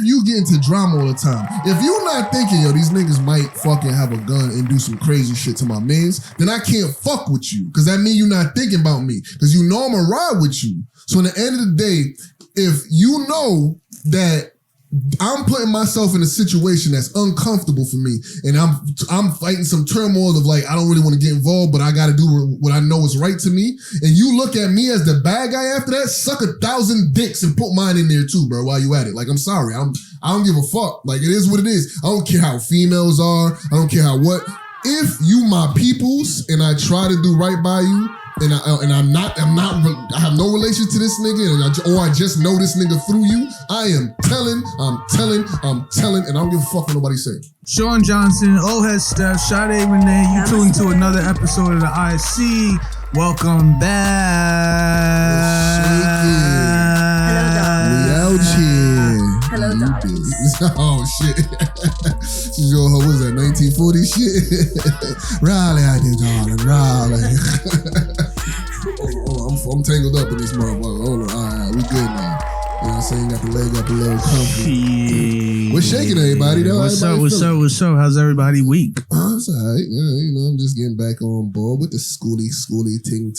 if you get into drama all the time, if you not thinking, yo, these niggas might fucking have a gun and do some crazy shit to my mans, then I can't fuck with you. Because that means you not thinking about me. Because you know I'm going to ride with you. So at the end of the day, if you know that I'm putting myself in a situation that's uncomfortable for me, and I'm fighting some turmoil of like, I don't really want to get involved, but I got to do what I know is right to me. And you look at me as the bad guy after that, suck 1,000 dicks and put mine in there too, bro, while you at it. Like, I'm sorry. I don't give a fuck. Like, it is what it is. I don't care how females are. I don't care how what. If you my peoples and I try to do right by you, and I have no relation to this nigga, or I just know this nigga through you, I am telling, and I don't give a fuck what nobody say. Sean Johnson, Ohead Steph, Sade Renee, you tuned to another episode of the IC. Welcome back. We out here. Hello, darlings. Oh, shit. What was that, 1940 shit? Raleigh out there, darling, Raleigh. I'm tangled up in this motherfucker. Hold on, all right, we good now. You know what I'm saying? Got the leg up a little comfy. We're shaking everybody, though. What's up? How's everybody week? Oh, it's all right. You know, I'm just getting back on board with the schooly ting.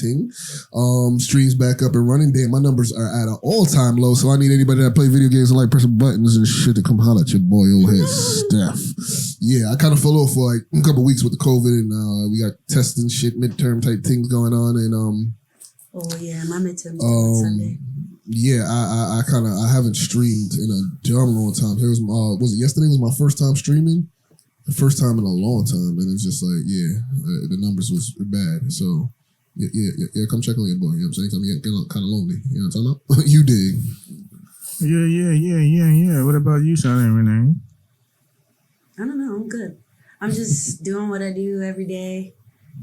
Streams back up and running. Damn, my numbers are at an all-time low, so I need anybody that play video games and like pressing buttons and shit to come holler at your boy, Ohead Steph. Yeah, I kind of fell off for like a couple weeks with the COVID, and we got testing shit, midterm type things going on, and oh yeah, my midterm on Sunday. Yeah, I haven't streamed in a damn long time. Was it yesterday? Was my first time streaming? The first time in a long time, and it's just like, the numbers was bad. So yeah, come check on your boy. You know what I'm saying? I'm getting kind of lonely. You know what I'm talking about? You dig? Yeah. What about you, Sade Renee? I don't know. I'm good. I'm just doing what I do every day.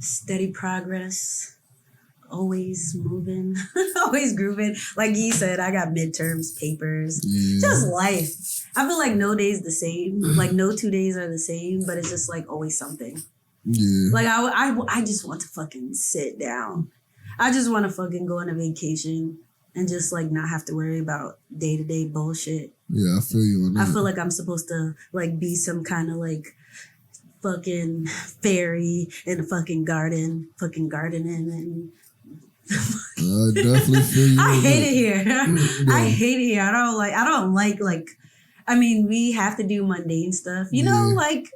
Steady progress. Always moving, always grooving. Like you said, I got midterms, papers, just life. I feel like no day's the same. Like no 2 days are the same, but it's just like always something. Yeah. Like I just want to fucking sit down. I just want to fucking go on a vacation and just like not have to worry about day-to-day bullshit. Yeah, I feel you on that. I feel like I'm supposed to like be some kind of like fucking fairy in a fucking garden, fucking gardening and I definitely feel you. I hate it here. I hate it here. I don't like I mean, we have to do mundane stuff. You know, like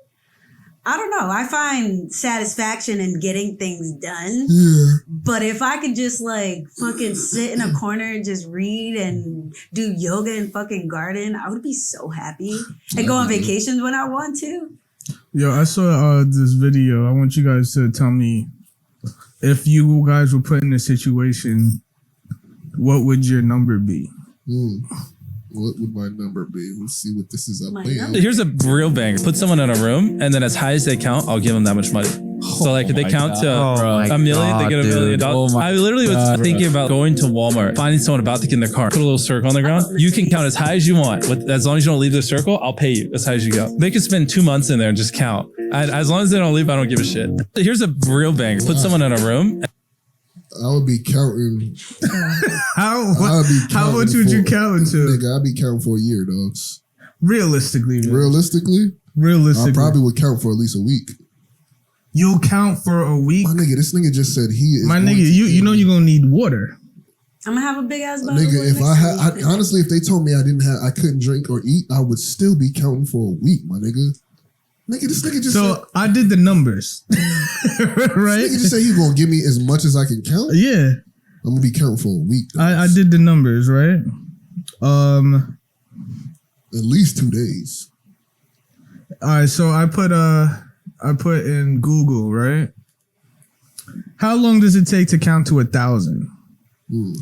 I don't know. I find satisfaction in getting things done. Yeah. But if I could just like fucking sit in a corner and just read and do yoga and fucking garden, I would be so happy. And go on vacations when I want to. Yo, I saw this video. I want you guys to tell me, if you guys were put in a situation, what would your number be? What would my number be? Let's see what this is up there. Here's a real banger. Put someone in a room, and then as high as they count, I'll give them that much money. So like if they count to $1 million, they get $1 million. I literally was thinking about going to Walmart, finding someone about to get in their car, put a little circle on the ground. You can count as high as you want. As long as you don't leave the circle, I'll pay you as high as you go. They could spend 2 months in there and just count. As long as they don't leave, I don't give a shit. Here's a real banger. Put someone in a room. I would be counting. How much would you count to? Nigga, I'd be counting for a year, dogs. Realistically. I probably would count for at least a week. You'll count for a week? My nigga, this nigga just said he is. My nigga, you know you're gonna need water. I'm gonna have a big ass bottle. Nigga, if honestly, if they told me I couldn't drink or eat, I would still be counting for a week, my nigga. Nigga, this nigga just said, I did the numbers. Right? This nigga just said he's gonna give me as much as I can count. Yeah. I'm gonna be counting for a week. I did the numbers, right? At least 2 days. All right, so I put in Google, right? How long does it take to count to 1,000?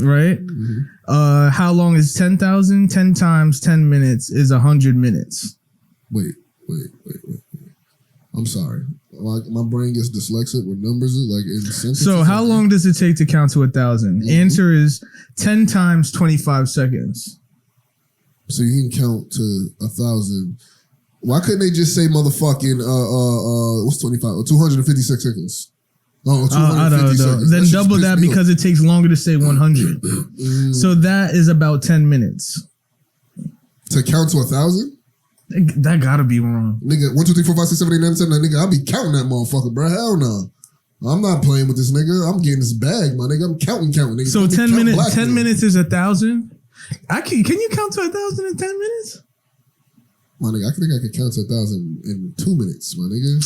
Right? Mm-hmm. How long is 10,000? 10 times 10 minutes is 100 minutes. Wait. I'm sorry. My brain gets dyslexic with numbers, like in sentences. So how long does it take to count to 1,000? Mm-hmm. Answer is 10 times 25 seconds. So you can count to 1,000. Why couldn't they just say motherfucking what's 25? 256 seconds. Oh, 250 I don't know. seconds. Then double that because it takes longer to say 100. So that is about 10 minutes. To count to 1,000? That gotta be wrong. Nigga, 1, 2, 3, 4, 5, 6, 7, 8, 9, 10. Nigga, I'll be counting that motherfucker, bro. Hell no. I'm not playing with this nigga. I'm getting this bag, my nigga. I'm counting, nigga. So 10 minutes. 10 minutes is 1,000. Can you count to 1,000 in 10 minutes? My nigga, I think I could count to 1,000 in 2 minutes, my nigga.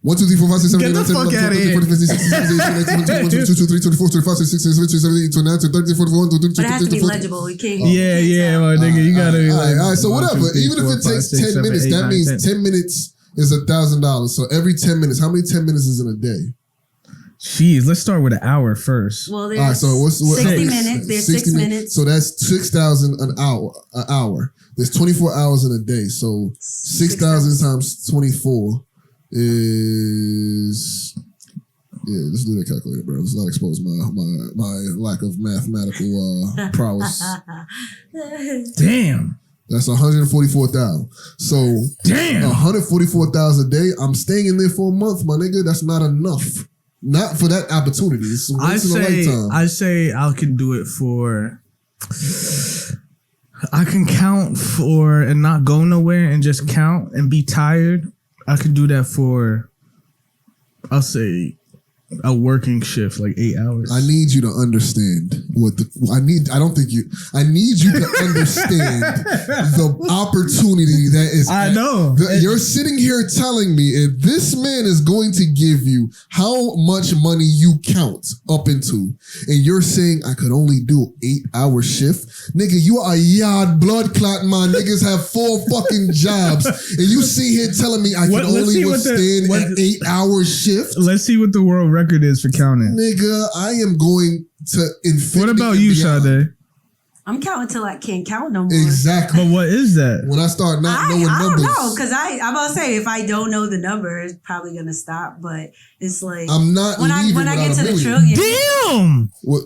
1, 2, 3, 4, 5, 6, 7, 8, 9, 10, 11, 12, 13, 14, 15, 16, 17, 18, 19, 20, 21, 22, 23, 24, 25, 26, 27, 28, 29, 30, 41, 32, 33, 34. But it has to be legible. You can't. Yeah, my nigga. You gotta be like. All right, so whatever. Even if it takes 10 minutes, that means 10 minutes is $1,000. So every 10 minutes, how many 10 minutes is in a day? Jeez, let's start with an hour first. Well, there's All right, so what's 60 minutes. There's 6 minutes. So that's 6,000 an hour. There's 24 hours in a day. So 6,000 times 24 is let's do that calculator, bro. Let's not expose my lack of mathematical prowess. Damn. That's 144,000. So damn, 144,000 a day. I'm staying in there for a month, my nigga. That's not enough. Not for that opportunity. It's once in a lifetime. I say I can do it for. I can count for and not go nowhere and just count and be tired. I can do that for. I'll say a working shift, like 8 hours. I need you to understand I need you to understand the opportunity that is. I know. You're sitting here telling me if this man is going to give you how much money you count up into, and you're saying I could only do 8-hour shift, nigga, you are a yard blood clot man. Niggas have 4 fucking jobs, and you sit here telling me I can only withstand an 8-hour shift. Let's see what the world record is for counting. Nigga, I am going to infinity. What about you, Sade? I'm counting till I can't count no more. Exactly. But what is that? When I start not knowing numbers. I don't know, because I'm about to say if I don't know the number, it's probably gonna stop. But it's like I'm not when I get to the trillion. Damn. What?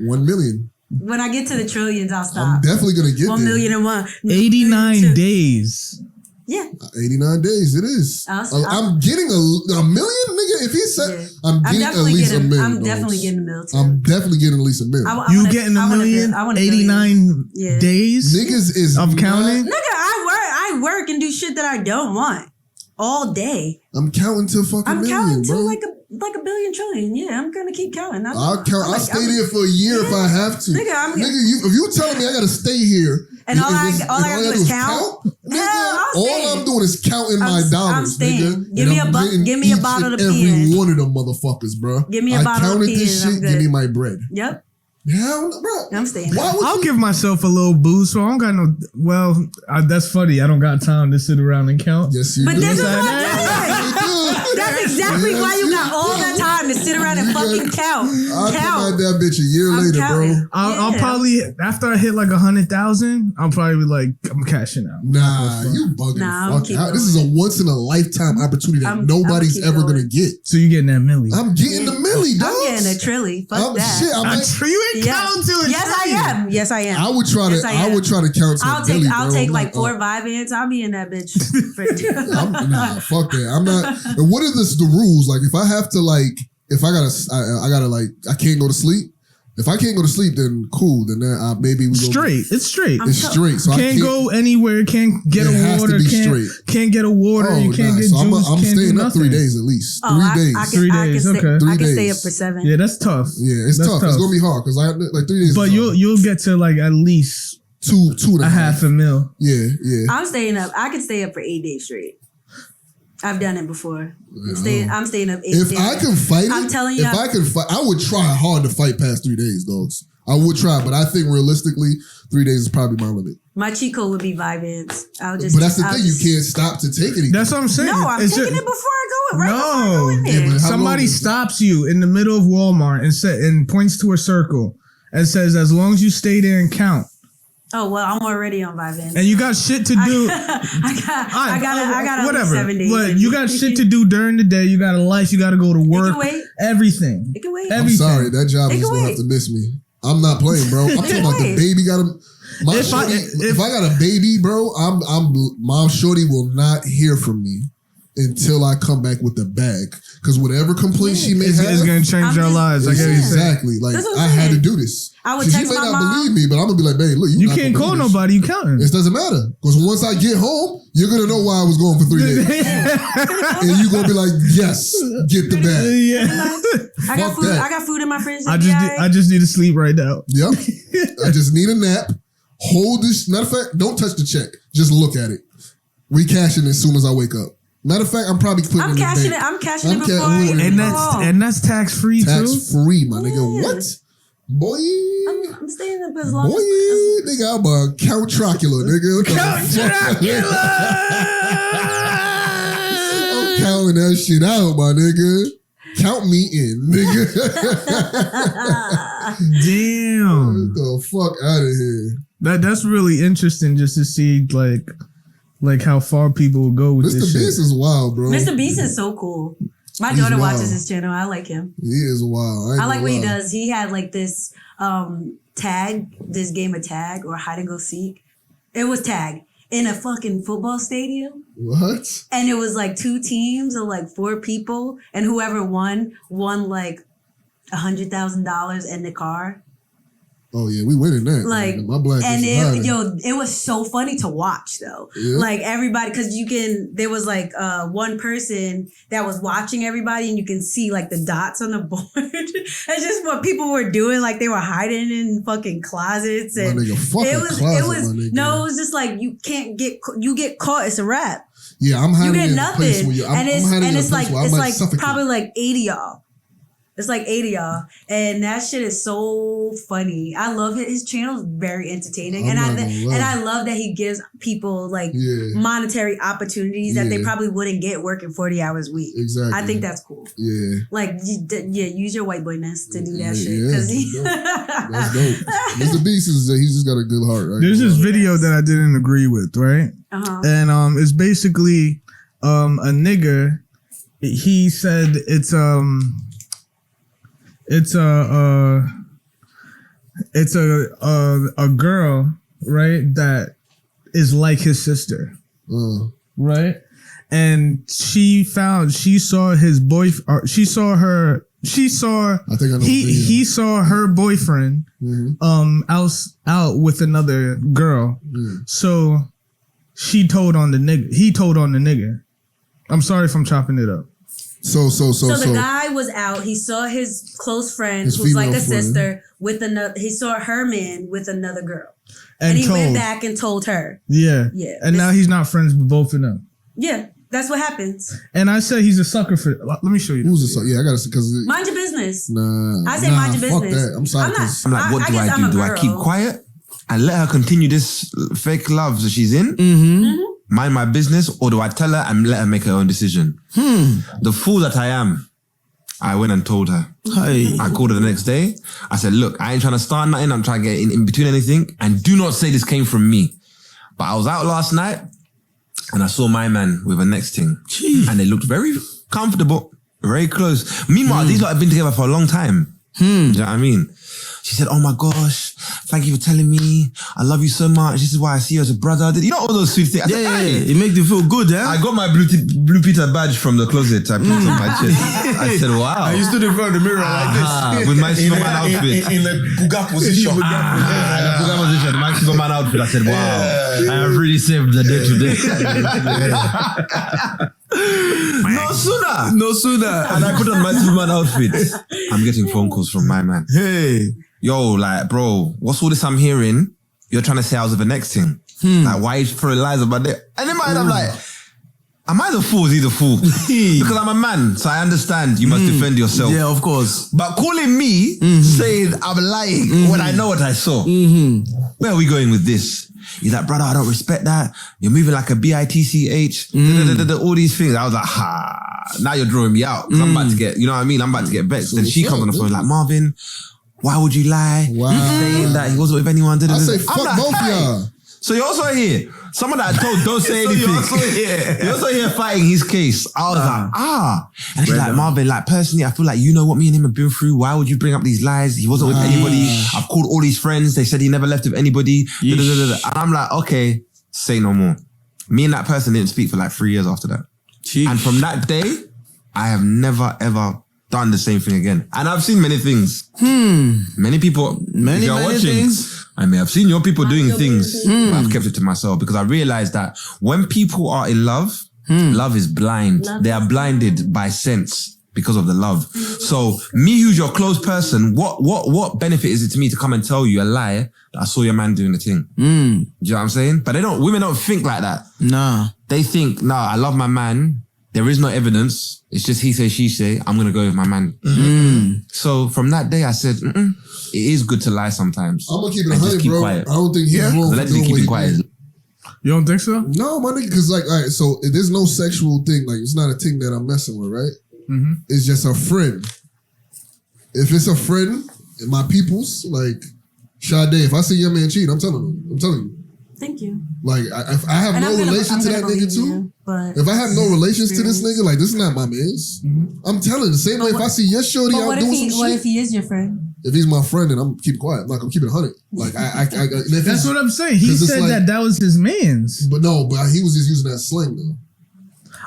1 million. When I get to the trillions, I'll stop. I'm definitely gonna get 1 million and one. 89 days. Yeah. 89 days. It is. I'm getting a million, nigga. If he said I'm getting at least a million. I'm definitely getting a million. I'm definitely getting at least a million. You getting a million? 89 days? Niggas is of counting? Nigga, I work and do shit that I don't want all day. I'm counting to fucking million, counting bro. to like a billion trillion. Yeah, I'm gonna keep counting. I'll count. I'll stay there for a year if I have to. Nigga, if you telling me I gotta stay here. And all I gotta do is count. All I'm doing is counting my dollars. I'm staying. Nigga, give me a bottle of pee. Every one of them motherfuckers, bro. Give me a bottle of pee. This shit. Give me my bread. Yep. Hell no, bro. I'm staying. I'll give myself a little boost, so I don't got no. Well, that's funny. I don't got time to sit around and count. Yes, you do. But this is what I'm doing. That's exactly why you got all that time to sit around and fucking count. I'll come out that bitch a year later, bro. I'll probably, after I hit like 100,000, I'll probably be like, I'm cashing out. Nah, you bugging the fuck out. This is a once in a lifetime opportunity that nobody's ever gonna get. So you getting that milli? I'm getting the milli, dog. I'm getting a trilly. Fuck that. Shit, you ain't counting to it. Yes, I am. I would try to count to I'll take like 4 Vyvanse. I'll be in that bitch. Nah, fuck that. I'm not. And what are the rules? Like, if I have to, like, if I gotta, like, I can't go to sleep. If I can't go to sleep, then cool. Then maybe we go straight. It's straight. It's straight. So can't go anywhere. Can't get a water. Can't get a water. You can't get juice. I'm staying up 3 days at least. 3 days. 3 days. Okay. I can stay up for 7. Yeah, that's tough. Yeah, it's tough. It's gonna be hard because I like 3 days. But you'll get to like at least two and a half. $500,000. Yeah. I'm staying up. I can stay up for 8 days straight. I've done it before. I'm staying up 8 days. If I can fight I'm telling you. If I can fight, I would try hard to fight past 3 days, dogs. I would try, but I think realistically, 3 days is probably my limit. My cheat code would be Vyvanse. But that's the thing, you can't stop to take anything. That's what I'm saying. No, I'm taking it before I go in. Before I go in there. Yeah, somebody stops you in the middle of Walmart and points to a circle and says, as long as you stay there and count. Oh, well, I'm already on Vyvanse. And you got shit to do. I got whatever. 7 days. But you got shit to do during the day. You got a life. You got to go to work. It can wait. Everything. It can wait. I'm sorry. That job is going to have to miss me. I'm not playing, bro. I'm talking about the baby got a... If I got a baby, bro, Mom Shorty will not hear from me until I come back with the bag. Because whatever complaint she may have... It's going to change our lives. Exactly. Like, I had to do this. I would She text may my not mom. believe me, but I'm gonna be like, babe, look, You not can't gonna call believe this nobody. You counting? shit. It doesn't matter because once I get home, you're gonna know why I was gone for 3 days, and you're gonna be like, yes, get the bag. Yeah. I got Fuck food. that. I got food in my fridge. I just need to sleep right now. Yep. I just need a nap. Hold this. Matter of fact, don't touch the check. Just look at it. We cashing it as soon as I wake up. Matter of fact, I'm probably putting I'm it in cashing the it. bank. I'm cashing it before I And even go And home. that's tax free too. Tax free, my nigga. Yeah. What? Boy. I'm staying up as long Boy, as. nigga, I'm a Count Chocula, nigga. What the fuck? I'm counting that shit out, my nigga. Count me in, nigga. Damn. Get the fuck out of here. That's really interesting just to see like how far people will go with Mr. this Beast shit. is wild, bro. Mr. Beast is so cool. My He's daughter wild. watches his channel. I like him. He is wild. I like what he does. He had like this tag, this game of tag or hide and go seek. It was tag in a fucking football stadium. What? And it was like 2 teams of like 4 people. And whoever won like $100,000 in the car. Oh yeah, we winning that. Like, my black and is it was so funny to watch though. Yeah. Like everybody, because there was like one person that was watching everybody, and you can see like the dots on the board. It's just what people were doing, like they were hiding in fucking closets, and My nigga, fuck it a was closet, my nigga. no, it was just like you get caught. It's a wrap. Yeah, I'm You hiding get in a place nothing, where you, I'm and it's hiding in a it's place like where I it's might like suffocate. probably like 80 y'all. It's like 80 y'all, and that shit is so funny. I love it. His channel is very entertaining, I'm and not gonna lie. I love that he gives people like Yeah. monetary opportunities that they Yeah. probably wouldn't get working 40 hours a week. Exactly. I think that's cool. Yeah. Like, use your white boyness to do that shit. Yeah, Because that's dope. Mr. Beast he's just got a good heart, right? There's this video that I didn't agree with, right? uh-huh. And it's basically a nigga. He said it's a girl, right, that is like his sister, right? And she saw his boyfriend. She saw her. I think I know the video. He saw her boyfriend out with another girl. So she told on the nigga. He told on the nigga. I'm sorry if I'm chopping it up. So the guy was out. He saw his close friend, His who's like a female friend. sister, with another. He saw her man with another girl, And and he went told. back and told her. Yeah. Yeah. And now he's not friends with both of them. Yeah, that's what happens. And I said he's a sucker for. Let me show you. Who's this? Yeah, I gotta see because Mind your business. nah. I say mind your fuck business. that. I'm sorry. I'm not. 'cause I'm like, what I do guess I I'm do? a Do I keep girl. quiet and let her continue this fake love that she's in? Mm-hmm. Mind my business, or do I tell her and let her make her own decision? The fool that I am, I went and told her. Hey. I called her the next day. I said, look, I ain't trying to start nothing. I'm trying to get in between anything. And do not say this came from me. But I was out last night and I saw my man with a next thing. And they looked very comfortable, very close. Meanwhile, these lot have been together for a long time. Do you know what I mean? She said, oh my gosh, thank you for telling me. I love you so much. This is why I see you as a brother. You know all those sweet things. I said, Yeah, "Hey." it makes you feel good, eh? I got my Blue Peter badge from the closet. I put it on my chest. I said, wow. You stood in front of the mirror like this. With my Superman outfit. In the Buga position. My Superman outfit. I said, wow, I have really saved the day today. No sooner. And I put on my Superman outfit. I'm getting phone calls from my man. Hey. Yo, like, bro, what's all this I'm hearing? You're trying to say I was with the next thing. Like, why are you throwing lies about that? And in my head, I'm like, am I the fool? Is he the fool? Because I'm a man, so I understand you must defend yourself. Yeah, of course. But calling me, saying I'm lying when I know what I saw. Where are we going with this? He's like, brother, I don't respect that. You're moving like a bitch. All these things. I was like, now you're drawing me out. 'Cause I'm about to get, you know what I mean? I'm about to get vexed. Then she comes on the phone like, Marvin, why would you lie? Wow. You saying that he wasn't with anyone. I say I'm fuck like, both hey. y'all. So you're also here. Someone that I told don't say So anything. you're also here. You're also here fighting his case. I was like, And she's like, Marvin, like personally, I feel like you know what me and him have been through. Why would you bring up these lies? He wasn't with anybody. I've called all his friends. They said he never left with anybody. And I'm like, okay, say no more. Me and that person didn't speak for like 3 years after that. Jeez. And from that day, I have never, ever done the same thing again. And I've seen many things. Many people, if you're watching, things. I may have seen your people doing things, but I've kept it to myself because I realized that when people are in love, love is blind. They are blinded by sense because of the love. So me, who's your close person, what benefit is it to me to come and tell you a lie that I saw your man doing the thing? Do you know what I'm saying? But women don't think like that. Nah. They think, nah, I love my man. There is no evidence. It's just he say, she say. I'm going to go with my man. So from that day, I said, it is good to lie sometimes. I'm going to keep it and 100, bro. Quiet. I don't think he's wrong for doing keep what it quiet. You don't think so? No, my nigga, because like, all right, so there's no sexual thing. Like, it's not a thing that I'm messing with, right? It's just a friend. If it's a friend, my peoples, like, Sade, if I see your man cheat, I'm telling you. Thank you. Like, if I have no relation to that nigga too, if I have no relations to this nigga, like, this is not my man's. I'm telling the same way if I see your shorty out doing some shit. What if he is your friend? If he's my friend, then I'm keep quiet. Like, I'm keeping it 100. Like, That's what I'm saying. He said like, that was his man's. But no, but he was just using that slang though.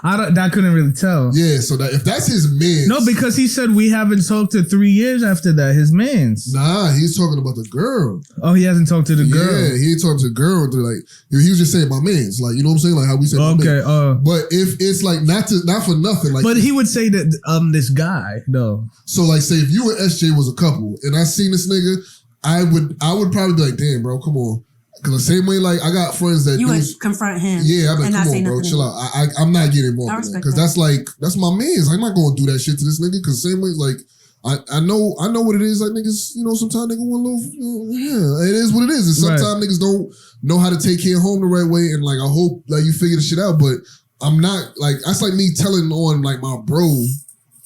I couldn't really tell. Yeah, so that if that's his man's. No, because he said we haven't talked to 3 years after that. His man's. Nah, he's talking about the girl. Oh, he hasn't talked to the girl. Yeah, he ain't talking to the girl. Like, he was just saying my man's. Like, you know what I'm saying? Like how we say my man. But if it's like not for nothing. Like, but he would say that this guy though. So like, say if you and SJ was a couple and I seen this nigga, I would probably be like, damn, bro, come on. Because the same way, like, I got friends that you would confront him. Yeah, I'm like, come on, bro, chill out. I'm not getting involved in that. Because that's my man's. I'm not going to do that shit to this nigga. Because same way, like, I know what it is. Like, niggas, you know, sometimes nigga want a little, it is what it is. And sometimes niggas don't know how to take care home the right way. And like, I hope like you figure the shit out. But I'm not, like, that's like me telling on like my bro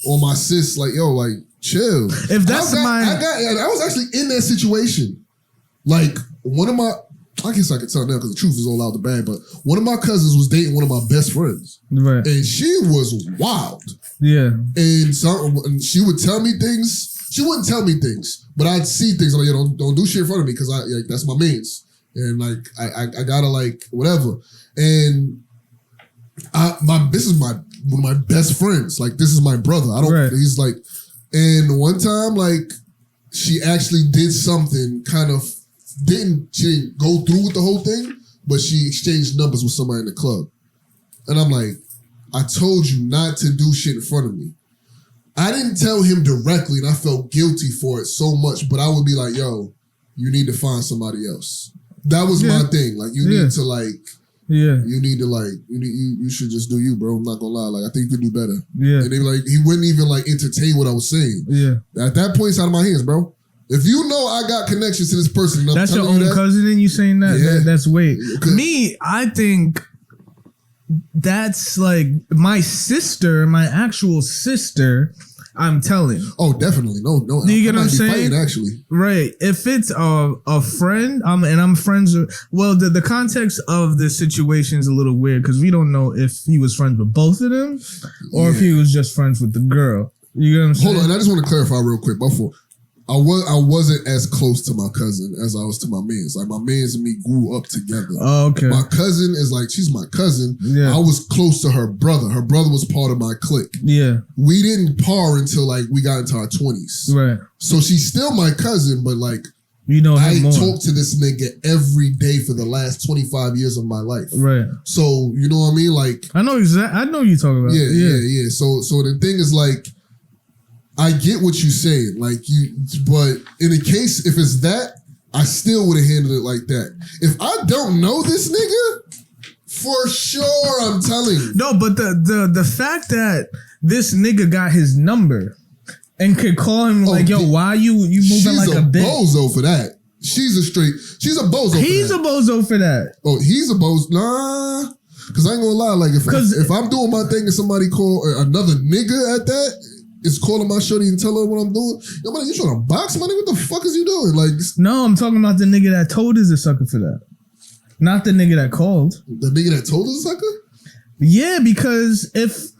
or my sis, like, yo, like, chill. If that's I was actually in that situation. Like, one of my, I guess I could tell now because the truth is all out the bag, but one of my cousins was dating one of my best friends. Right. And she was wild. Yeah. And she would tell me things. She wouldn't tell me things, but I'd see things. I'm like, yo, don't do shit in front of me because like, that's my mains. And like, I gotta like, whatever. And this is one of my best friends. Like, this is my brother. He's like, and one time, like, she actually did something kind of, she didn't go through with the whole thing, but she exchanged numbers with somebody in the club. And I'm like, I told you not to do shit in front of me. I didn't tell him directly, and I felt guilty for it so much, but I would be like, yo, you need to find somebody else. That was my thing. Like, you need to like, you need to like, you should just do you, bro. I'm not gonna lie. Like, I think you could do better. Yeah. And they like, he wouldn't even like entertain what I was saying. Yeah. At that point, it's out of my hands, bro. If you know I got connections to this person, that's your own cousin, and you saying that? Yeah. That's weight. Me, I think that's like my sister, my actual sister. I'm telling. Oh, definitely. No. Do you get what I'm saying? Fighting, actually, right. If it's a friend, and I'm friends with. Well, the context of the situation is a little weird because we don't know if he was friends with both of them or if he was just friends with the girl. You get what I'm saying? Hold on, I just want to clarify real quick before. I wasn't as close to my cousin as I was to my mans. Like, my mans and me grew up together. Oh, okay. My cousin is like, she's my cousin. Yeah. I was close to her brother. Her brother was part of my clique. Yeah. We didn't par until like we got into our 20s. Right. So she's still my cousin, but like, you know, I talk to this nigga every day for the last 25 years of my life. Right. So, you know what I mean? Like, I know exactly. I know you talking about. Yeah. So the thing is like, I get what you're saying, like but in a case, if it's that, I still would have handled it like that. If I don't know this nigga, for sure, I'm telling you. No, but the fact that this nigga got his number and could call him like, yo, why you moving like a bitch? She's a bozo for that. She's a bozo. He's a bozo for that. Oh, he's a bozo. Nah, because I ain't gonna lie. Like if I'm doing my thing and somebody call another nigga at that. Is calling my shorty and tell her what I'm doing. Yo, man, you trying to box money? What the fuck is you doing? Like, no, I'm talking about the nigga that told us a sucker for that. Not the nigga that called. The nigga that told us a sucker? Yeah, because if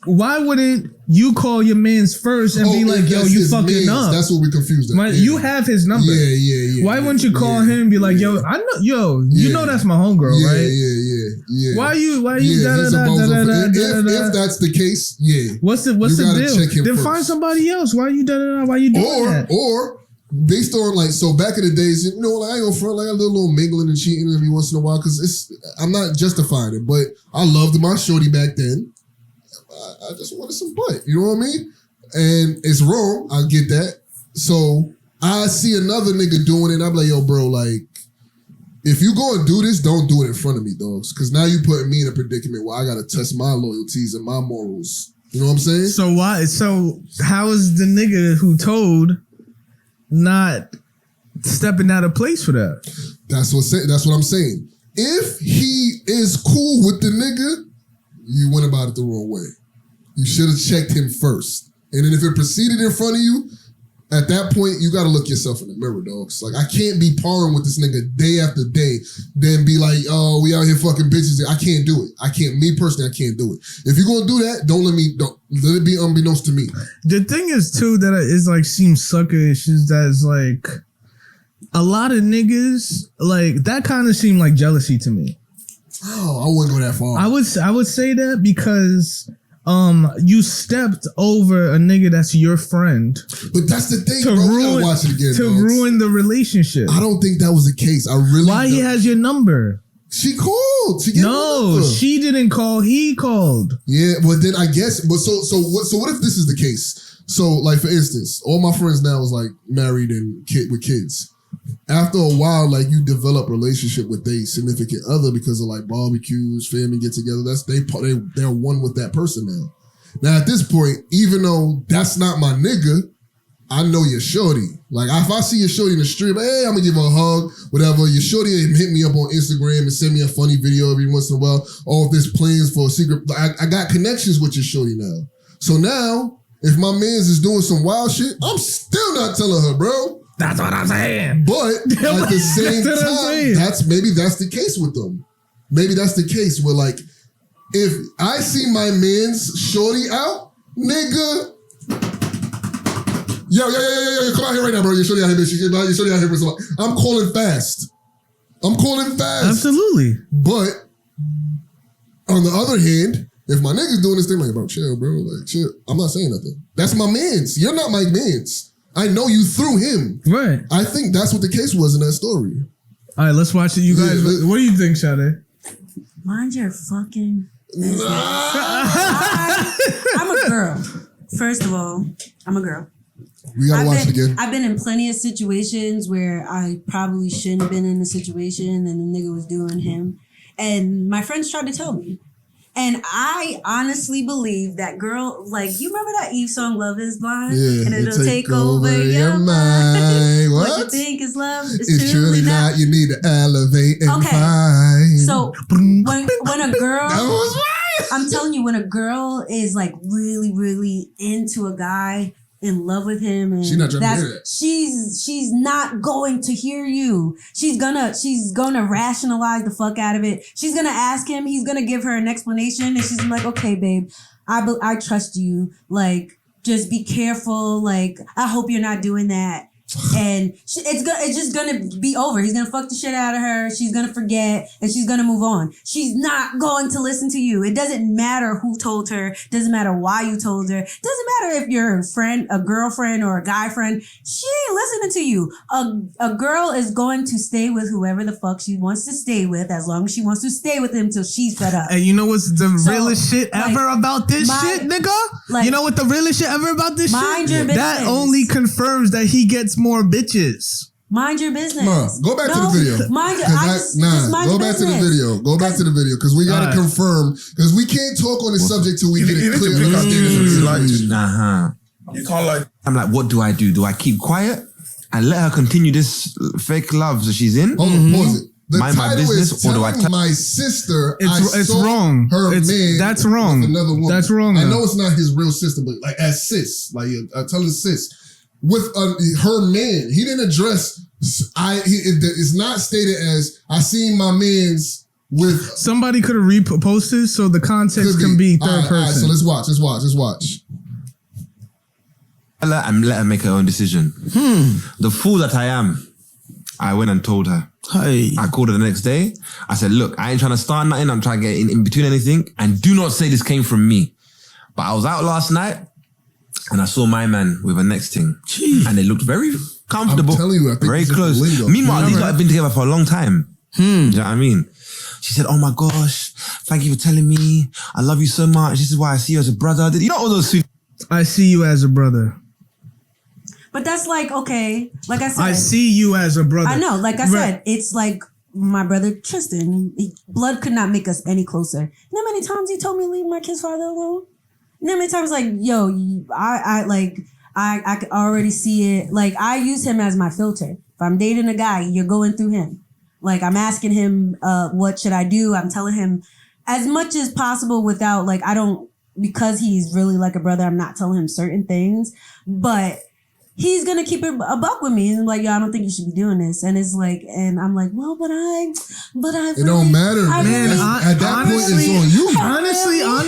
why wouldn't you call your man's first and be like, yo, you fucking up? That's what we confused. Right? Yeah. You have his number. Yeah. Why wouldn't you call him and be like, yo, I know, you know that's my homegirl, right? Yeah. Why you If that's the case, What's the deal? Then find somebody else. Why you Why you doing that? Or based on like, so back in the days, you know, like I ain't gonna front, like a little mingling and cheating every once in a while, because I'm not justifying it, but I loved my shorty back then. I just wanted some butt, you know what I mean? And it's wrong, I get that. So I see another nigga doing it, and I'm like, yo, bro, like, if you go and do this, don't do it in front of me, dogs. Because now you putting me in a predicament where I gotta test my loyalties and my morals. You know what I'm saying? So why? So how is the nigga who told not stepping out of place for that? That's what I'm saying. If he is cool with the nigga, you went about it the wrong way. You should have checked him first. And then if it proceeded in front of you, at that point, you got to look yourself in the mirror, dogs. Like, I can't be parring with this nigga day after day, then be like, oh, we out here fucking bitches. I can't do it. Me personally, I can't do it. If you're going to do that, don't let it be unbeknownst to me. The thing is, too, that is like, seems suckerish is that it's like, a lot of niggas, like, that kind of seemed like jealousy to me. Oh, I wouldn't go that far. I would say that because you stepped over a nigga that's your friend. But that's the thing, bro. We gotta watch it again, ruin the relationship. I don't think that was the case. Why he has your number? She called. She didn't call. He called. Yeah, well then I guess. But so what if this is the case? So like for instance, all my friends now is like married and with kids. After a while, like you develop relationship with a significant other because of like barbecues, family get together. They're one with that person now. Now at this point, even though that's not my nigga, I know your shorty. Like if I see your shorty in the street, like, hey, I'm gonna give her a hug, whatever. Your shorty hit me up on Instagram and send me a funny video every once in a while. Oh, if there's plans for a secret, I got connections with your shorty now. So now, if my man's is doing some wild shit, I'm still not telling her, bro. That's what I'm saying. But at the same time, maybe that's the case with them. Maybe that's the case where like, if I see my man's shorty out, nigga, yo, come out here right now, bro. Your shorty out here, bitch. Your shorty out here for somebody. I'm calling fast. Absolutely. But on the other hand, if my nigga's doing this thing, like, bro, chill, bro. Like, chill. I'm not saying nothing. That's my man's. You're not my man's. I know you through him. Right. I think that's what the case was in that story. All right, let's watch it. You guys, what do you think, Sade? Mind your fucking business. I'm a girl. First of all, I'm a girl. We gotta watch it again. I've been in plenty of situations where I probably shouldn't have been in the situation and the nigga was doing him. And my friends tried to tell me. And I honestly believe that girl, like, you remember that Eve song, Love is Blind? Yeah, and it'll take over your mind. What you think is love is truly not. You need to elevate and find. So when a girl, that was right. I'm telling you, when a girl is like really, really into a guy, in love with him, and she's not trying to hear that. She's not going to hear you. She's gonna rationalize the fuck out of it. She's gonna ask him. He's gonna give her an explanation, and she's like, "Okay, babe, I trust you. Like, just be careful. Like, I hope you're not doing that." And it's just gonna be over. He's gonna fuck the shit out of her. She's gonna forget, and she's gonna move on. She's not going to listen to you. It doesn't matter who told her. Doesn't matter why you told her. Doesn't matter if you're a friend, a girlfriend, or a guy friend. She ain't listening to you. A girl is going to stay with whoever the fuck she wants to stay with, as long as she wants to stay with him till she's fed up. And you know what's the realest shit ever about this shit, nigga? Like, you know what the realest shit ever about this mind shit? Your business. That only confirms that he gets more bitches. Mind your business. Ma, go back to the video. Go back to the video. Go back to the video because we gotta confirm, because we can't talk on the subject till we get it clear. You can't like. I'm like, what do I do? Do I keep quiet and let her continue this fake love that she's in? Hold on, pause it. The Mind my business, is or do I telling my sister it's wrong. Her man that's wrong. With another woman. That's wrong. I know it's not his real sister, but like as sis, like telling sis with her man. He didn't address. It's not stated as I seen my man's with somebody could have reposted, so the context can be third person. All right, so let's watch. And let her make her own decision. The fool that I am, I went and told her. Hey. I called her the next day. I said, look, I ain't trying to start nothing. I'm trying to get in between anything. And do not say this came from me. But I was out last night and I saw my man with a next thing. And they looked very comfortable. I'm telling you, I think very it's just close. the lingo. Meanwhile, these guys have been together for a long time. Do you know what I mean? She said, oh my gosh, thank you for telling me. I love you so much. This is why I see you as a brother. You know all those sweet. I see you as a brother. But that's like, okay, like I said. I see you as a brother. I know, like I said, it's like my brother Tristan. Blood could not make us any closer. You know how many times he told me to leave my kid's father alone? You know how many times like, yo, I could already see it. Like, I use him as my filter. If I'm dating a guy, you're going through him. Like, I'm asking him, what should I do? I'm telling him as much as possible without, like, because he's really like a brother, I'm not telling him certain things. But he's going to keep it a buck with me. And like, yo, I don't think you should be doing this. And it's like, and I'm like, well, but I it don't matter, man. At that point, it's on you. Honestly, I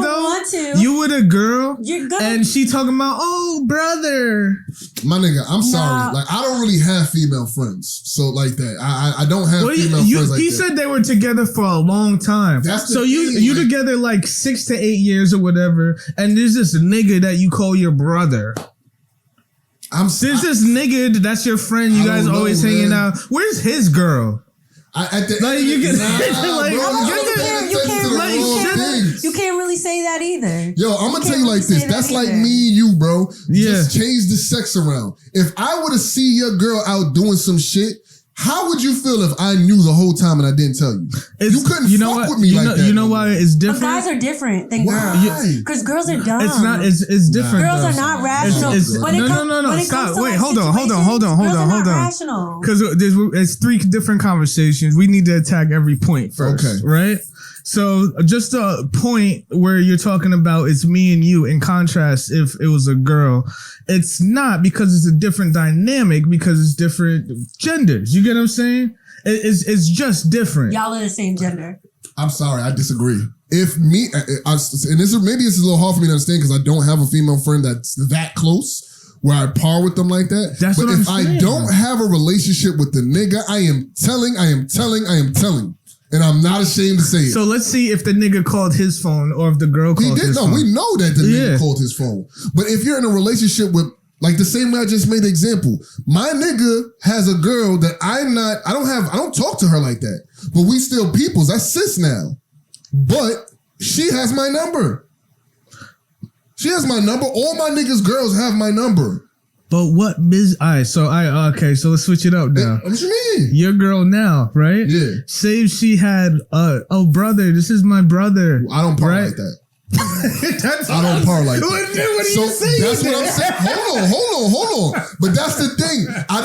don't want to. you with a girl You're gonna, and she talking about, oh, brother. My nigga, I'm sorry. Like, I don't really have female friends. So like that. I don't have female friends like that. He said they were together for a long time. That's so the you thing, like, together like 6 to 8 years or whatever, and there's this nigga that you call your brother. There's this nigga that's your friend. You guys always hanging out. Where's his girl? You can't really say that either. Yo, I'm gonna tell you like this. That's like me and you, bro. Just change the sex around. If I were to see your girl out doing some shit, how would you feel if I knew the whole time and I didn't tell you? You couldn't fuck with me like that. You know why it's different? But guys are different than girls. Because girls are dumb. It's not. It's different. Girls are not rational. No. Stop. Wait. Hold on. Because it's 3 different conversations. We need to attack every point first. Okay. Right. So just a point where you're talking about it's me and you. In contrast, if it was a girl, it's not, because it's a different dynamic, because it's different genders. You get what I'm saying? It's just different. Y'all are the same gender. I'm sorry, I disagree. If me, and maybe it's a little hard for me to understand because I don't have a female friend that's that close where I par with them like that. That's but what I'm saying. I don't have a relationship with the nigga, I am telling. And I'm not ashamed to say it. So let's see if the nigga called his phone or if the girl called his phone. We know that the nigga called his phone. But if you're in a relationship with, like the same way I just made the example, my nigga has a girl that I don't talk to her like that. But we still peoples. That's sis now. But she has my number. All my niggas' girls have my number. But what alright, so let's switch it up now. What you mean? Your girl now, right? Yeah. Say if she had brother, this is my brother. I don't par like that. I don't par like that. What are you saying? That's what I'm saying. Hold on. But that's the thing. I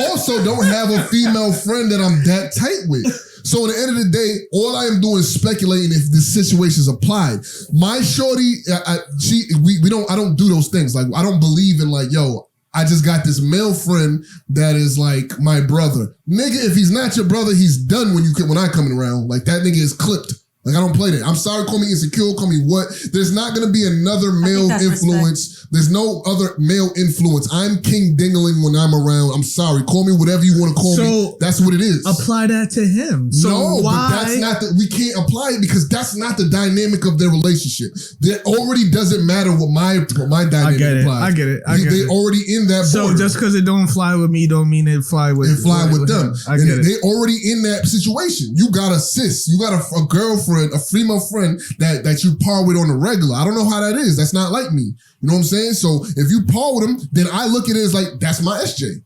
also don't have a female friend that I'm that tight with. So at the end of the day, all I am doing is speculating if the situation's applied. My shorty, I don't do those things. Like, I don't believe in like, yo, I just got this male friend that is like my brother. Nigga, if he's not your brother, he's done when I coming around. Like, that nigga is clipped. Like, I don't play that. I'm sorry, call me insecure, call me what. There's not going to be another male influence. Respect. There's no other male influence. I'm King Dingling when I'm around. I'm sorry. Call me whatever you want to call me. That's what it is. Apply that to him. So no, why? But that's not we can't apply it because that's not the dynamic of their relationship. That already doesn't matter what my dynamic applies. I get it. They already in that border. So just because it don't fly with me don't mean it fly with them. I get it. They already in that situation. You got a sis. You got a girlfriend, a female friend that you par with on the regular. I don't know how that is. That's not like me. You know what I'm saying? So if you par with them, then I look at it as like, that's my SJ.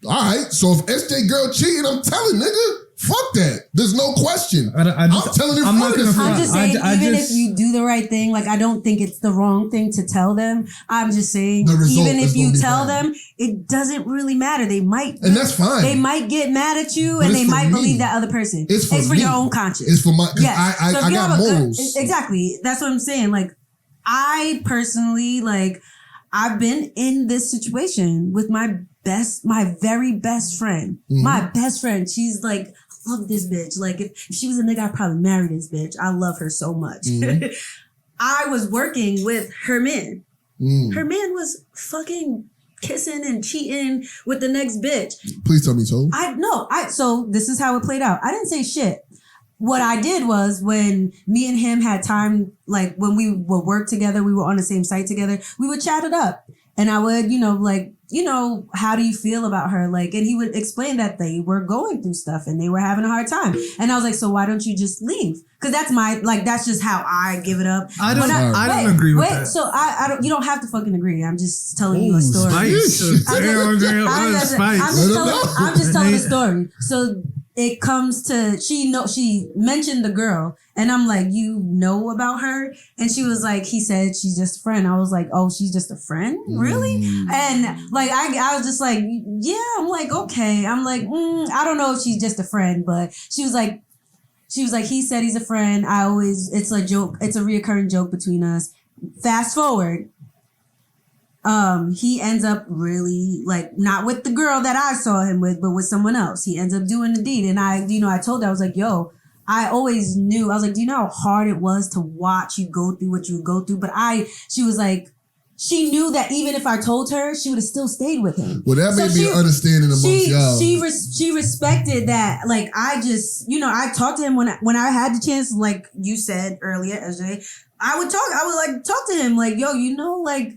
All right. So if SJ girl cheating, I'm telling nigga, fuck that. There's no question. I'm telling you. I'm just saying, if you do the right thing, like I don't think it's the wrong thing to tell them. I'm just saying, even if you tell them, it doesn't really matter. They might, and that's fine. They might get mad at you, and they might believe that other person. It's for your own conscience. It's for my. Yes. I got morals. Exactly. That's what I'm saying. Like, I personally, like, I've been in this situation with my very best friend. Mm-hmm. My best friend. She's like love this bitch. Like if she was a nigga, I'd probably marry this bitch. I love her so much. I was working with her man. Her man was fucking kissing and cheating with the next bitch. Please tell me so. So this is how it played out. I didn't say shit. What I did was when me and him had time, like when we would work together, we were on the same site together, we would chat it up. And I would, how do you feel about her? Like, and he would explain that they were going through stuff and they were having a hard time. And I was like, so why don't you just leave? Because that's just how I give it up. I don't agree with that. So I don't, you don't have to fucking agree. I'm just telling you a story. I'm just telling the story. So it comes to, she mentioned the girl and I'm like, you know about her? And she was like, he said she's just a friend. I was like, oh, she's just a friend? Really? And like, I was just like, yeah, I'm like, okay. I'm like, I don't know if she's just a friend, but she was like, he said he's a friend. It's a joke. It's a reoccurring joke between us. Fast forward. He ends up really like not with the girl that I saw him with, but with someone else. He ends up doing the deed. And I told her, I was like, yo, I always knew. I was like, do you know how hard it was to watch you go through what you would go through? But she was like, she knew that even if I told her, she would have still stayed with him. Well, that made me understanding amongst y'all. She respected that. Like, I just, I talked to him when I had the chance, like you said earlier, SJ, I would talk to him like, yo, like,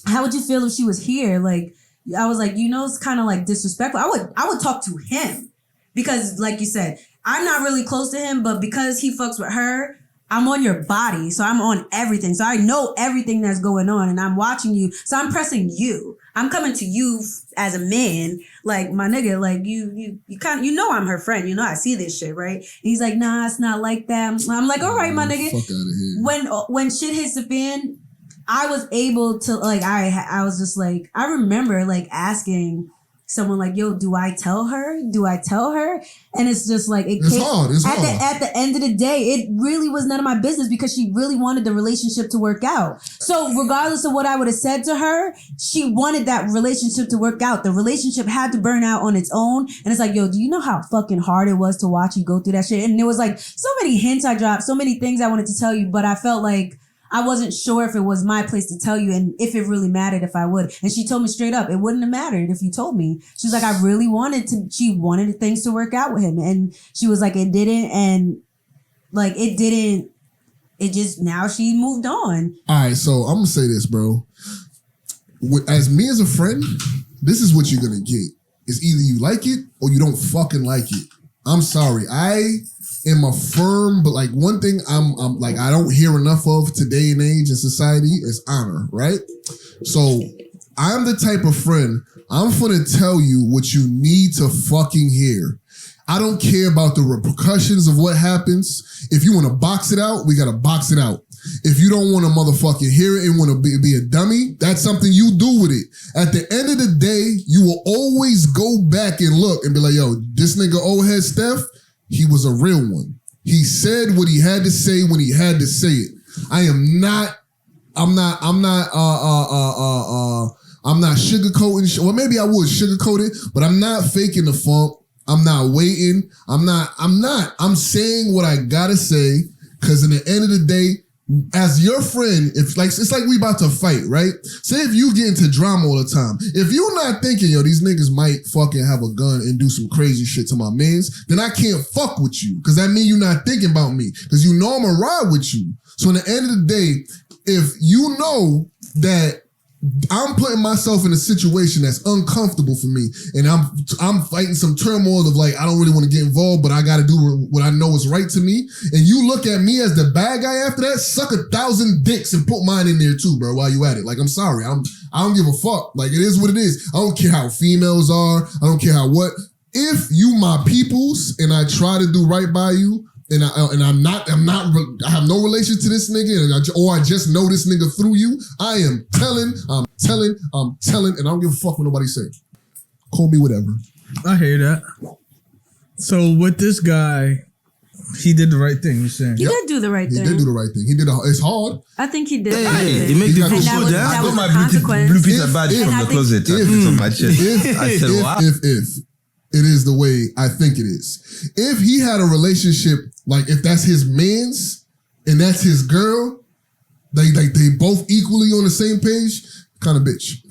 how would you feel if she was here? Like, I was like, it's kind of like disrespectful. I would talk to him because, like you said, I'm not really close to him, but because he fucks with her, I'm on your body. So I'm on everything. So I know everything that's going on and I'm watching you. So I'm pressing you. I'm coming to you as a man. Like, my nigga, like you kind of, I'm her friend. I see this shit, right? And he's like, nah, it's not like that. I'm like, all right, my nigga. Fuck out of here. When shit hits the fan, I was able to, like, I was just like, I remember like asking someone like, yo, do I tell her? And it's just like, it's hard. At the end of the day, it really was none of my business because she really wanted the relationship to work out. So regardless of what I would have said to her, she wanted that relationship to work out. The relationship had to burn out on its own. And it's like, yo, do you know how fucking hard it was to watch you go through that shit? And there was like so many hints I dropped, so many things I wanted to tell you, but I felt like I wasn't sure if it was my place to tell you and if it really mattered if I would. And she told me straight up, it wouldn't have mattered if you told me. She was like, I really she wanted things to work out with him. And she was like, it didn't. And like, it didn't, it just, now she moved on. All right. So I'm going to say this, bro. As me as a friend, this is what you're going to get. It's either you like it or you don't fucking like it. I'm sorry. I am a firm, but like one thing I'm like, I don't hear enough of today and age in society is honor, right? So I'm the type of friend, I'm gonna tell you what you need to fucking hear. I don't care about the repercussions of what happens. If you want to box it out, we got to box it out. If you don't want to motherfucking hear it and want to be a dummy, that's something you do with it. At the end of the day, you will always go back and look and be like, yo, this nigga old head Steph, he was a real one. He said what he had to say when he had to say it. I'm not sugarcoating shit. Well, maybe I would sugarcoat it, but I'm not faking the funk. I'm not waiting. I'm saying what I gotta say, because in the end of the day, as your friend, it's like we about to fight, right? Say if you get into drama all the time, if you're not thinking, yo, these niggas might fucking have a gun and do some crazy shit to my mans, then I can't fuck with you, because that means you're not thinking about me, because you know I'm gonna ride with you. So in the end of the day, if you know that I'm putting myself in a situation that's uncomfortable for me, and I'm fighting some turmoil of like, I don't really want to get involved, but I got to do what I know is right to me, and you look at me as the bad guy after that, suck 1,000 dicks and put mine in there too, bro, while you at it. Like, I'm sorry. I don't give a fuck. Like, it is what it is. I don't care how females are. I don't care how what. If you my peoples and I try to do right by you, and I have no relation to this nigga, or I just know this nigga through you, I am telling, and I don't give a fuck what nobody say. Call me whatever. I hear that. So with this guy, he did the right thing, you're saying? He did do the right thing. He did do the right thing. It's hard. I think he did. Hey, it makes you feel good. I got my blue pizza badge from the closet. It's on my chest. I said, what? If it is the way I think it is. If he had a relationship, like if that's his man's and that's his girl, they both equally on the same page. Kind of bitch,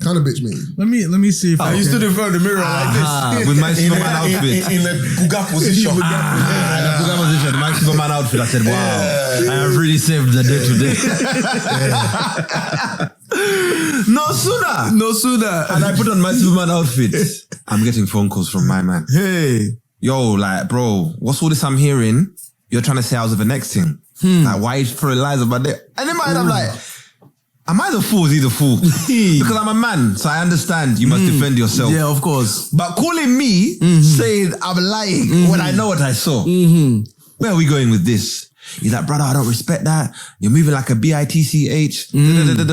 man. Let me see if I You can. stood in front of the mirror like this. with my Superman outfit. In the Guga position. The position, my Superman outfit. I said, wow, I have really saved the day today. No sooner. And I put on my Superman outfit. I'm getting phone calls from my man. Hey. Yo, like, bro, what's all this I'm hearing? You're trying to say I was with the next thing. Like, why are you throwing lies about that? And in my head, I'm like, am I the fool? Is he the fool? Because I'm a man, so I understand you must defend yourself. Yeah, of course. But calling me, saying I'm lying when I know what I saw. Where are we going with this? He's like, brother, I don't respect that. You're moving like a bitch.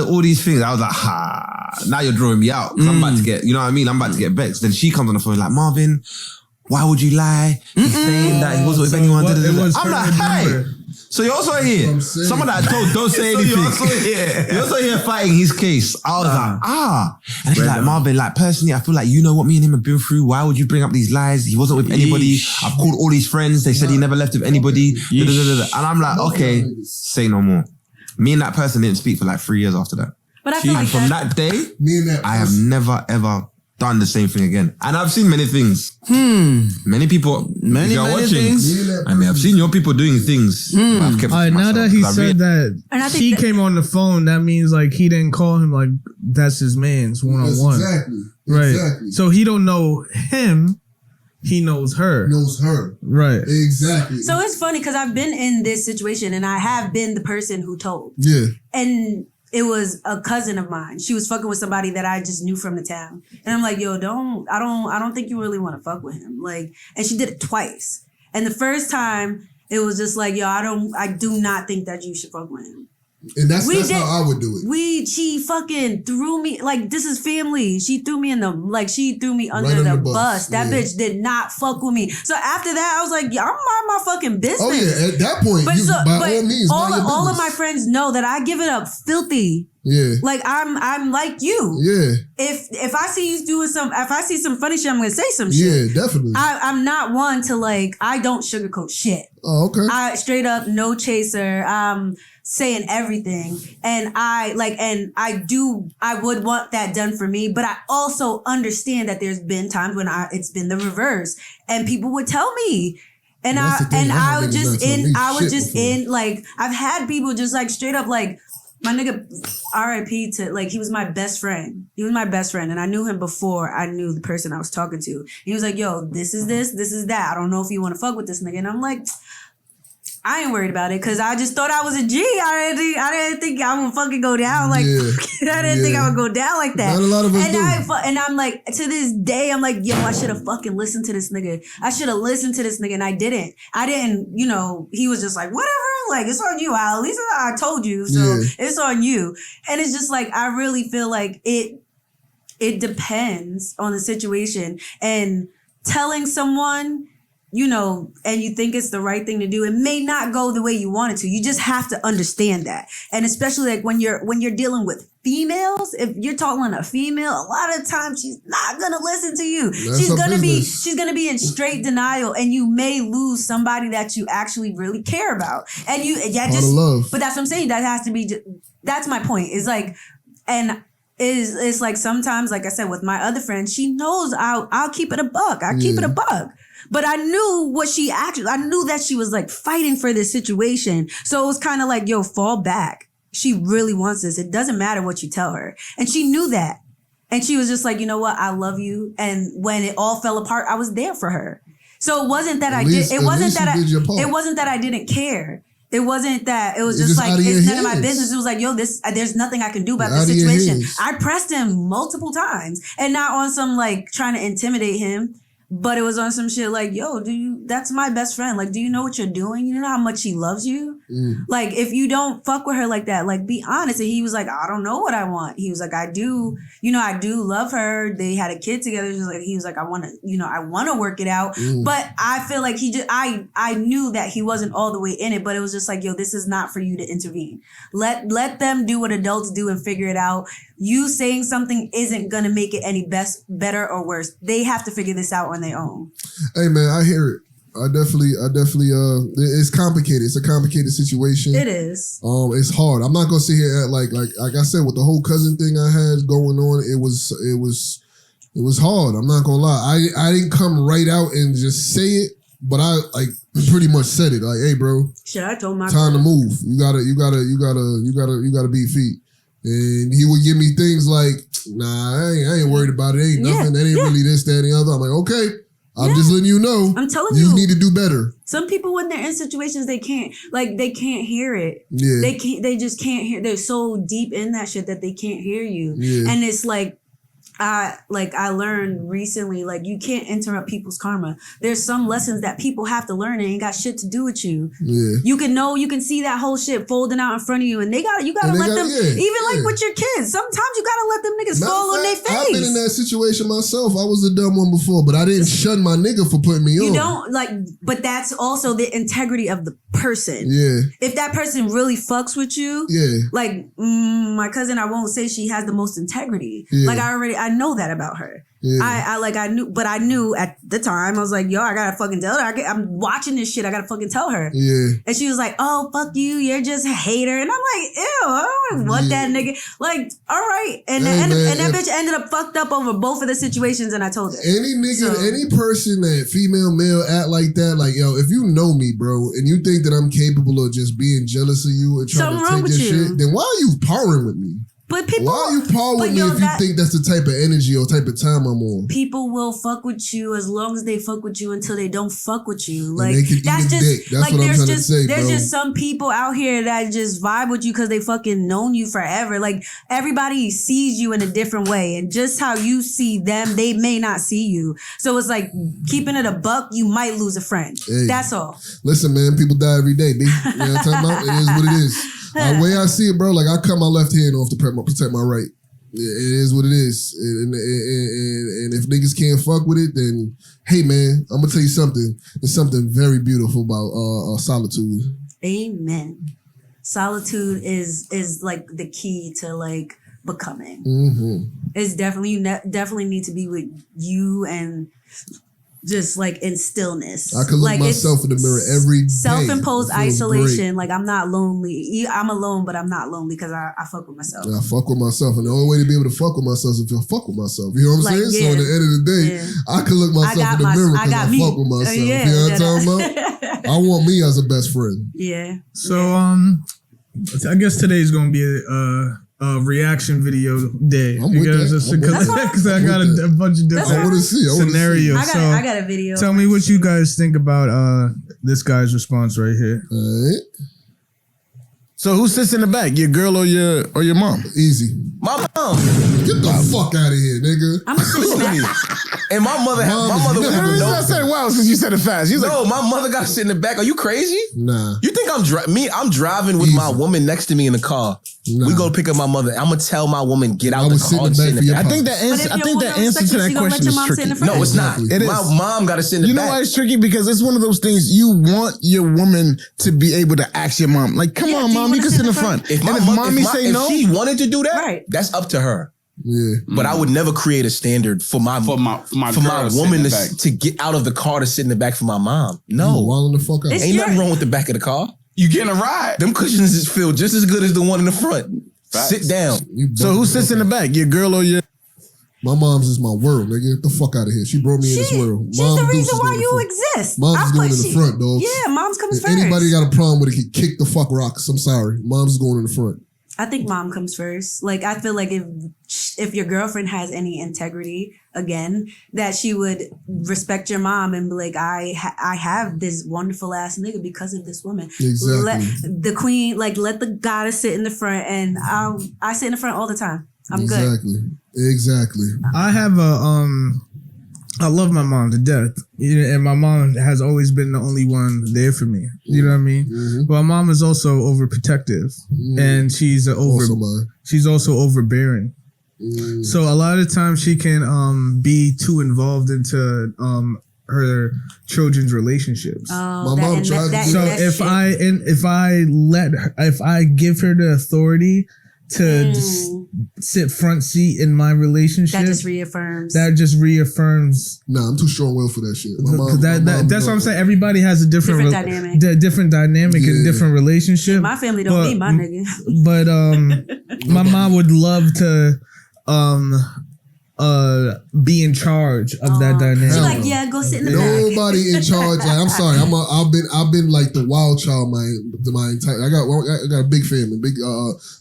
All these things. I was like, now you're drawing me out. Because I'm about to get, you know what I mean? I'm about to get vexed. Then she comes on the phone like, Marvin, why would you lie? He's saying that he wasn't with anyone. I'm like, hey. So you're also here. Someone that I told, don't say anything. You're also here fighting his case. I was like, And she's like, Marvin, like personally, I feel like you know what me and him have been through. Why would you bring up these lies? He wasn't with anybody. I've called all his friends. They said he never left with anybody. And I'm like, okay, say no more. Me and that person didn't speak for like 3 years after that. But I feel like from that day, I have never ever done the same thing again. And I've seen many things. Many people, many things. I mean, I've seen your people doing things. I've kept All right, now that he said that he came on the phone, that means like he didn't call him like that's his man's one-on-one. Exactly. Right. Exactly. So he don't know him. He knows her. Right. Exactly. So it's funny because I've been in this situation and I have been the person who told. Yeah. And it was a cousin of mine. She was fucking with somebody that I just knew from the town. And I'm like, yo, I don't think you really want to fuck with him. Like, and she did it twice. And the first time it was just like, yo, I do not think that you should fuck with him. And that's how I would do it. She fucking threw me, like, this is family. She threw me under the bus. That bitch did not fuck with me. So after that, I was like, yeah, I'm mind my fucking business. Oh yeah, at that point, by all means, all of my friends know that I give it up filthy. Yeah. Like I'm like you. Yeah. If I see you doing if I see some funny shit, I'm gonna say some shit. Yeah, definitely. I'm not one to like, I don't sugarcoat shit. Oh, okay. I straight up no chaser. Saying everything. And I would want that done for me, but I also understand that there's been times when it's been the reverse and people would tell me. And I was just in like, I've had people just like straight up like, my nigga RIP to like, he was my best friend. He was my best friend. And I knew him before I knew the person I was talking to. He was like, yo, this is that. I don't know if you want to fuck with this nigga. And I'm like, I ain't worried about it because I just thought I was a G. I didn't think I would fucking go down like I didn't think I would go down like that. Not a lot of us do. And I'm like, to this day, I'm like, yo, I should have fucking listened to this nigga. I should have listened to this nigga, and I didn't. You know, he was just like, whatever, like it's on you. At least I told you, so it's on you. And it's just like, I really feel like it depends on the situation and telling someone, you know, and you think it's the right thing to do, it may not go the way you want it to. You just have to understand that. And especially like when you're dealing with females, if you're talking to a female, a lot of times she's not gonna listen to you. She's gonna be in straight denial, and you may lose somebody that you actually really care about. And but that's what I'm saying. That has to be. That's my point. Is like, and it's like sometimes, like I said, with my other friend, she knows I'll keep it a buck. I keep it a buck. But I knew I knew that she was like fighting for this situation. So it was kind of like, yo, fall back. She really wants this. It doesn't matter what you tell her. And she knew that. And she was just like, you know what? I love you. And when it all fell apart, I was there for her. So it wasn't that it wasn't that I didn't care. It wasn't that. It was just like, it's none of my business. It was like, yo, there's nothing I can do about this situation. I pressed him multiple times, and not on some like trying to intimidate him. But it was on some shit like, yo, that's my best friend. Like, do you know what you're doing? You know how much she loves you? Like, if you don't fuck with her like that, like, be honest. And he was like, I don't know what I want. He was like, I do love her. They had a kid together. He was like, I want to work it out. But I feel like I knew that he wasn't all the way in it, but it was just like, yo, this is not for you to intervene. Let them do what adults do and figure it out. You saying something isn't going to make it any better or worse. They have to figure this out on their own. Hey man, I hear it. I definitely, it's complicated. It's a complicated situation. It is. It's hard. I'm not gonna sit here at like I said with the whole cousin thing I had going on. It was hard. I'm not gonna lie. I didn't come right out and just say it, but I like pretty much said it. Like, hey, bro, Shit, I told my time to move. You gotta beat feet. And he would give me things like, nah, I ain't worried about it. Ain't nothing. That ain't really this, that, and the other. I'm like, okay. I'm just letting you know. I'm telling you. You need to do better. Some people, when they're in situations, they can't hear it. Yeah. They just can't hear. They're so deep in that shit that they can't hear you. Yeah. And it's like, I learned recently, like, you can't interrupt people's karma. There's some lessons that people have to learn and ain't got shit to do with you. Yeah. You can see that whole shit folding out in front of you, and you gotta let them, like with your kids, sometimes you gotta let them niggas fall on their face. I've been in that situation myself. I was the dumb one before, but I didn't shun my nigga for putting me on. You don't, like, but that's also the integrity of the person. Yeah. If that person really fucks with you, like, my cousin, I won't say she has the most integrity. Yeah. Like, I know that about her. Yeah. I knew at the time, I was like, yo, I gotta fucking tell her. I'm watching this shit. I gotta fucking tell her. Yeah. And she was like, oh, fuck you. You're just a hater. And I'm like, ew, I don't want that nigga. Like, all right. And that bitch ended up fucked up over both of the situations, and I told her. Any nigga, any person that female, male act like that, like, yo, if you know me, bro, and you think that I'm capable of just being jealous of you and trying to take your shit, then why are you powering with me? But people, why are you powering with me if you think that's the type of energy or type of time I'm on? People will fuck with you as long as they fuck with you until they don't fuck with you. Like, that's just like, what I'm trying to say, there's bro. just some people out here that just vibe with you because they fucking known you forever. Like, everybody sees you in a different way, and just how you see them, they may not see you. So it's like, keeping it a buck, you might lose a friend. Hey, that's all. Listen, man, people die every day, B. You know what I'm talking about? It is what it is. The way I see it, bro, like, I cut my left hand off to protect my right. It is what it is. And if niggas can't fuck with it, then, hey, man, I'm going to tell you something. There's something very beautiful about solitude. Amen. Solitude is like the key to, like, becoming. Mm-hmm. It's definitely, you definitely need to be with you and just like in stillness. I can look myself in the mirror every day. Self-imposed isolation. Great. Like, I'm not lonely. I'm alone, but I'm not lonely because I fuck with myself. I fuck with myself. And the only way to be able to fuck with myself is if I fuck with myself. You know what I'm saying? So at the end of the day, I can look myself in the mirror because I fuck with myself. You know what I'm talking about? I want me as a best friend. Yeah. So, I guess today's going to be a reaction video day. Because I got a bunch of different scenarios. I got a video. Tell me what you guys think about this guy's response right here. All right. So who sits in the back? Your girl or your mom? Easy. My mom. Get the fuck out of here, nigga. I'm sitting back. And my mother I said wow since you said it fast. She's no, my mother got to sit in the back. Are you crazy? Nah. You think I'm driving with my woman next to me in the car. Nah. We go pick up my mother. I'm gonna tell my woman get out the car and sit in the back. I think the answer to that question is tricky. No, it's not. It is. My mom got to sit in the back. You know why it's tricky? Because it's one of those things you want your woman to be able to ask your mom. Like, come on, mom, you can sit in the front. If she wanted to do that, that's up to her. Yeah, but I would never create a standard for my woman to get out of the car to sit in the back for my mom. No, wilding the fuck out. Ain't nothing wrong with the back of the car. You getting a ride. Them cushions feel just as good as the one in the front. Facts. Sit down. So who sits in the back? Your girl or your... My mom's is my world, nigga. Get the fuck out of here. She brought me in this world. She's the reason why you exist. Mom's going in the front, dog. Yeah, mom's coming first. Anybody got a problem with it can kick the fuck rocks. I'm sorry. Mom's going in the front. I think mom comes first. Like, I feel like if your girlfriend has any integrity, again, that she would respect your mom and be like, I have this wonderful ass nigga because of this woman. Exactly. Let the queen, like, let the goddess sit in the front, and I sit in the front all the time. I'm good. Exactly. I have I love my mom to death, and my mom has always been the only one there for me. You know what I mean? Mm-hmm. But my mom is also overprotective, and she's also overbearing. Mm. So a lot of times she can be too involved into her children's relationships. My mom tried to do that. So if I give her the authority to just sit front seat in my relationship. That just reaffirms. Nah, I'm too strong-willed for that shit. My That's what I'm saying. Everybody has a different dynamic. Different dynamic and different relationship. My family don't need my nigga. But my mom would love to be in charge of that dynamic. She's like, yeah, go sit in the back. Nobody in charge. Like, I'm sorry. I've been like the wild child my entire. I got a big family,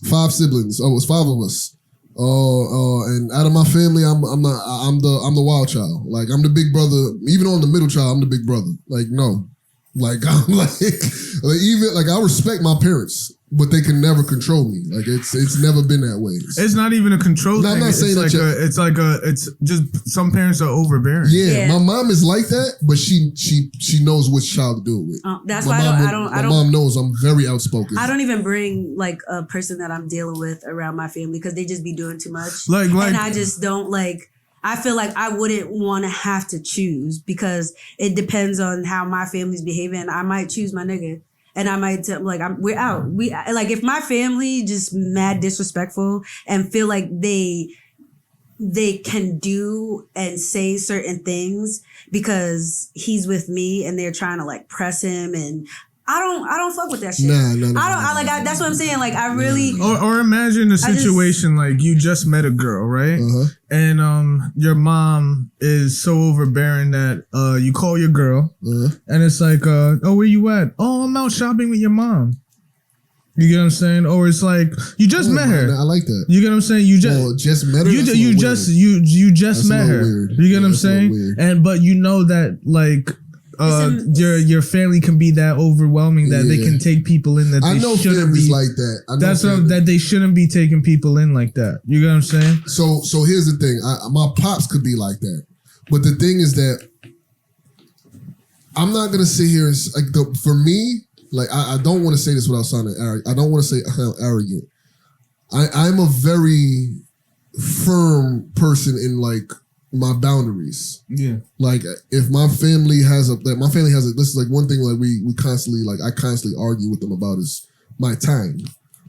5 siblings. Oh, it's 5 of us. And out of my family, I'm the wild child. Like, I'm the big brother. Even on the middle child, I'm the big brother. Like, no, like I'm like even like I respect my parents. But they can never control me. Like it's never been that way. It's not even a control thing. I'm not saying it's just some parents are overbearing. Yeah, my mom is like that, but she knows which child to do it with. That's why I don't. My mom knows I'm very outspoken. I don't even bring like a person that I'm dealing with around my family because they just be doing too much. Like, and I just don't like. I feel like I wouldn't want to have to choose because it depends on how my family's behaving. I might choose my nigga. And I might tell, like, we're out. Like, if my family just mad disrespectful and feel like they can do and say certain things because he's with me and they're trying to like press him, and I don't fuck with that shit. That's what I'm saying. Like, I really. Or imagine a situation like you just met a girl, right? Uh-huh. And your mom is so overbearing that you call your girl, and it's like, oh, where you at? Oh, I'm out shopping with your mom. You get what I'm saying? Or it's like you just met her. I like that. You get what I'm saying? You just met her. You just met her. Weird. You get what I'm saying? But you know that like. Your family can be that overwhelming that they can take people in that they shouldn't be like that. That they shouldn't be taking people in like that. You get what I'm saying? So here's the thing. My pops could be like that, but the thing is that I'm not gonna sit here and like for me, like I don't want to say this without sounding arrogant. I don't want to say arrogant. I'm a very firm person in like my boundaries. Yeah. Like if my family has this is like one thing like we constantly like I constantly argue with them about is my time.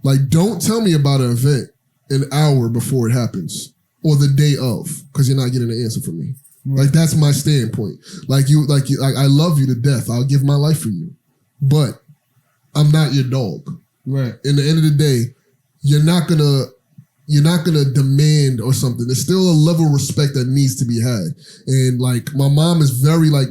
Like don't tell me about an event an hour before it happens or the day of because you're not getting an answer from me. Right. Like that's my standpoint. Like I love you to death. I'll give my life for you. But I'm not your dog. Right. In the end of the day, you're not gonna demand or something. There's still a level of respect that needs to be had. And like my mom is very like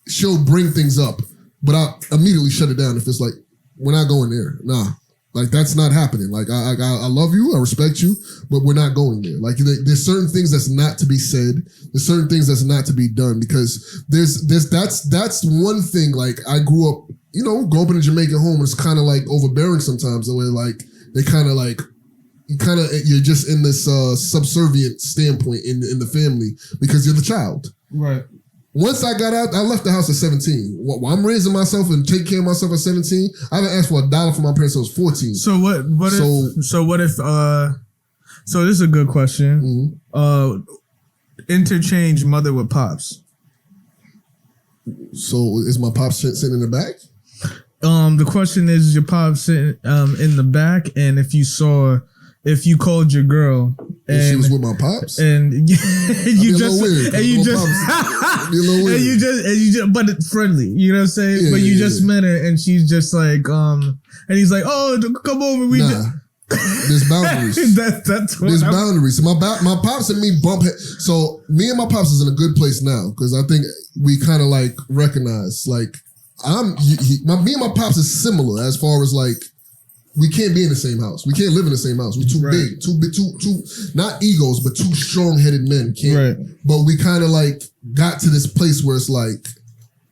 she'll bring things up, but I immediately shut it down if it's like we're not going there. Nah. Like that's not happening. Like I love you, I respect you, but we're not going there. Like there's certain things that's not to be said. There's certain things that's not to be done because that's one thing. Like I grew up in a Jamaican home and it's kind of like overbearing sometimes the way like they kind of like you're just in this subservient standpoint in the family because you're the child. Right. Once I got out, I left the house at 17. While I'm raising myself and taking care of myself at 17, I haven't asked for $1 from my parents until I was 14. So this is a good question. Mm-hmm. Interchange mother with pops. So is my pops sitting in the back? The question is your pops sitting in the back, and if you called your girl and she was with my pops, and you just but it's friendly, you know what I'm saying? Yeah, but you just met her and she's just like, and he's like, oh, come over. There's boundaries. There's boundaries. So my pops and me bump heads. So me and my pops is in a good place now because I think we kind of like recognize like me and my pops is similar as far as like. We can't be in the same house. We can't live in the same house. We're too big, too not egos, but too strong-headed men. Can't. Right. But we kind of like got to this place where it's like,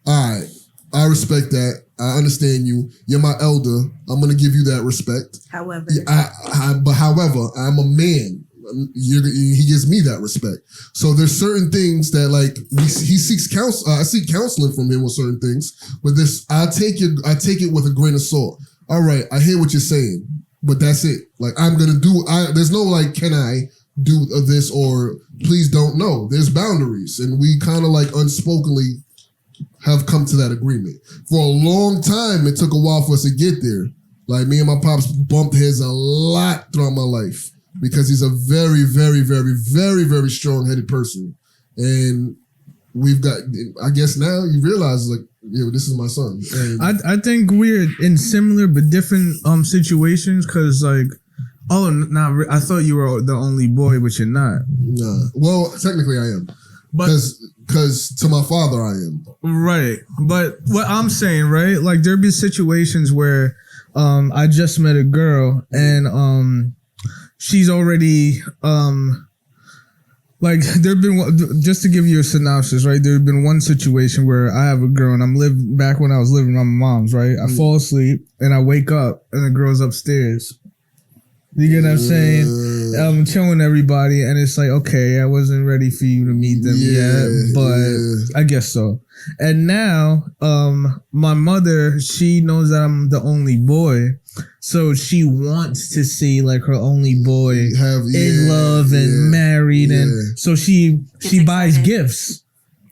all right, I respect that. I understand you. You're my elder. I'm gonna give you that respect. However, however, I'm a man. He gives me that respect. So there's certain things that like he seeks counsel. I seek counseling from him with certain things, but I take it with a grain of salt. All right, I hear what you're saying, but that's it. Like I'm gonna there's no like, can I do this or please don't know. There's boundaries, and we kind of like unspokenly have come to that agreement. For a long time, it took a while for us to get there. Like me and my pops bumped heads a lot throughout my life because he's a very, very, very, very, very strong-headed person. And we've got, I guess now you realize like, this is my son. And I think we're in similar but different situations because like, I thought you were the only boy, but you're not. Nah. Well, technically I am. But because to my father I am. Right. But what I'm saying, right? Like there'd be situations where I just met a girl and she's already like there'd been, just to give you a synopsis, right? There'd been one situation where I have a girl and I'm living back when I was living with my mom's, right? I fall asleep and I wake up and the girl's upstairs. You get what I'm saying? I'm showing everybody, and it's like, okay, I wasn't ready for you to meet them yet, but I guess so. And now, my mother, she knows that I'm the only boy, so she wants to see like her only boy in love and married, and so she buys gifts.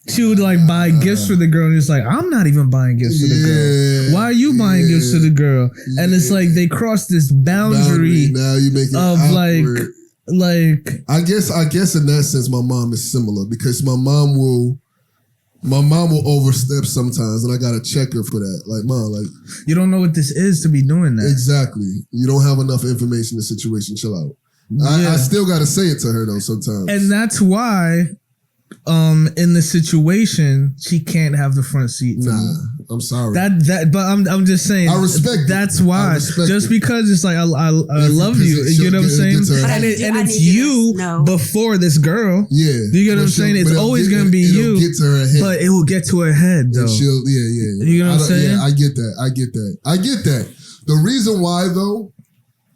She would like buy gifts for the girl, and it's like, I'm not even buying gifts for the girl. Why are you buying gifts for the girl? And it's like they cross this boundary now you make it of awkward. like I guess in that sense my mom is similar because my mom will overstep sometimes, and I gotta check her for that. Like, Mom, like you don't know what this is to be doing that. Exactly. You don't have enough information in the situation. Chill out. I still gotta say it to her though sometimes, and that's why. In the situation, she can't have the front seat. Nah, I'm sorry. But I'm just saying. I respect. That's why. Just because it's like I love you. You know what I'm saying? And it's you before this girl. Yeah. You get what I'm saying? It's always gonna be you. Get to her head. But it will get to her head though. You know what I'm saying? Yeah, I get that. The reason why though,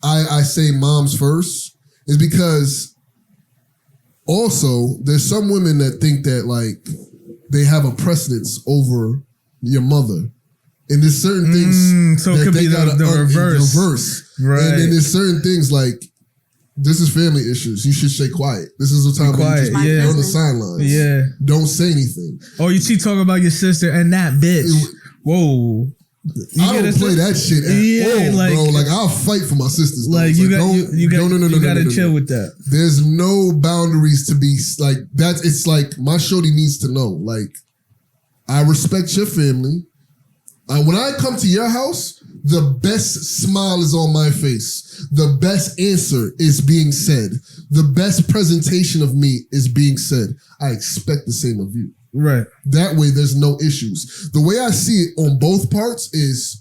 I say moms first is because. Also, there's some women that think that like they have a precedence over your mother, and there's certain things so it could be the reverse, right? And then there's certain things like this is family issues. You should stay quiet. This is the time where you just on the sidelines. Yeah, don't say anything. Or you talk about your sister and that bitch. Whoa. I don't play that shit at all, bro. Like I'll fight for my sisters. Like you gotta chill with that. There's no boundaries to be like that. It's like my shorty needs to know. Like I respect your family. When I come to your house, the best smile is on my face. The best answer is being said. The best presentation of me is being said. I expect the same of you. Right. That way there's no issues. The way I see it on both parts is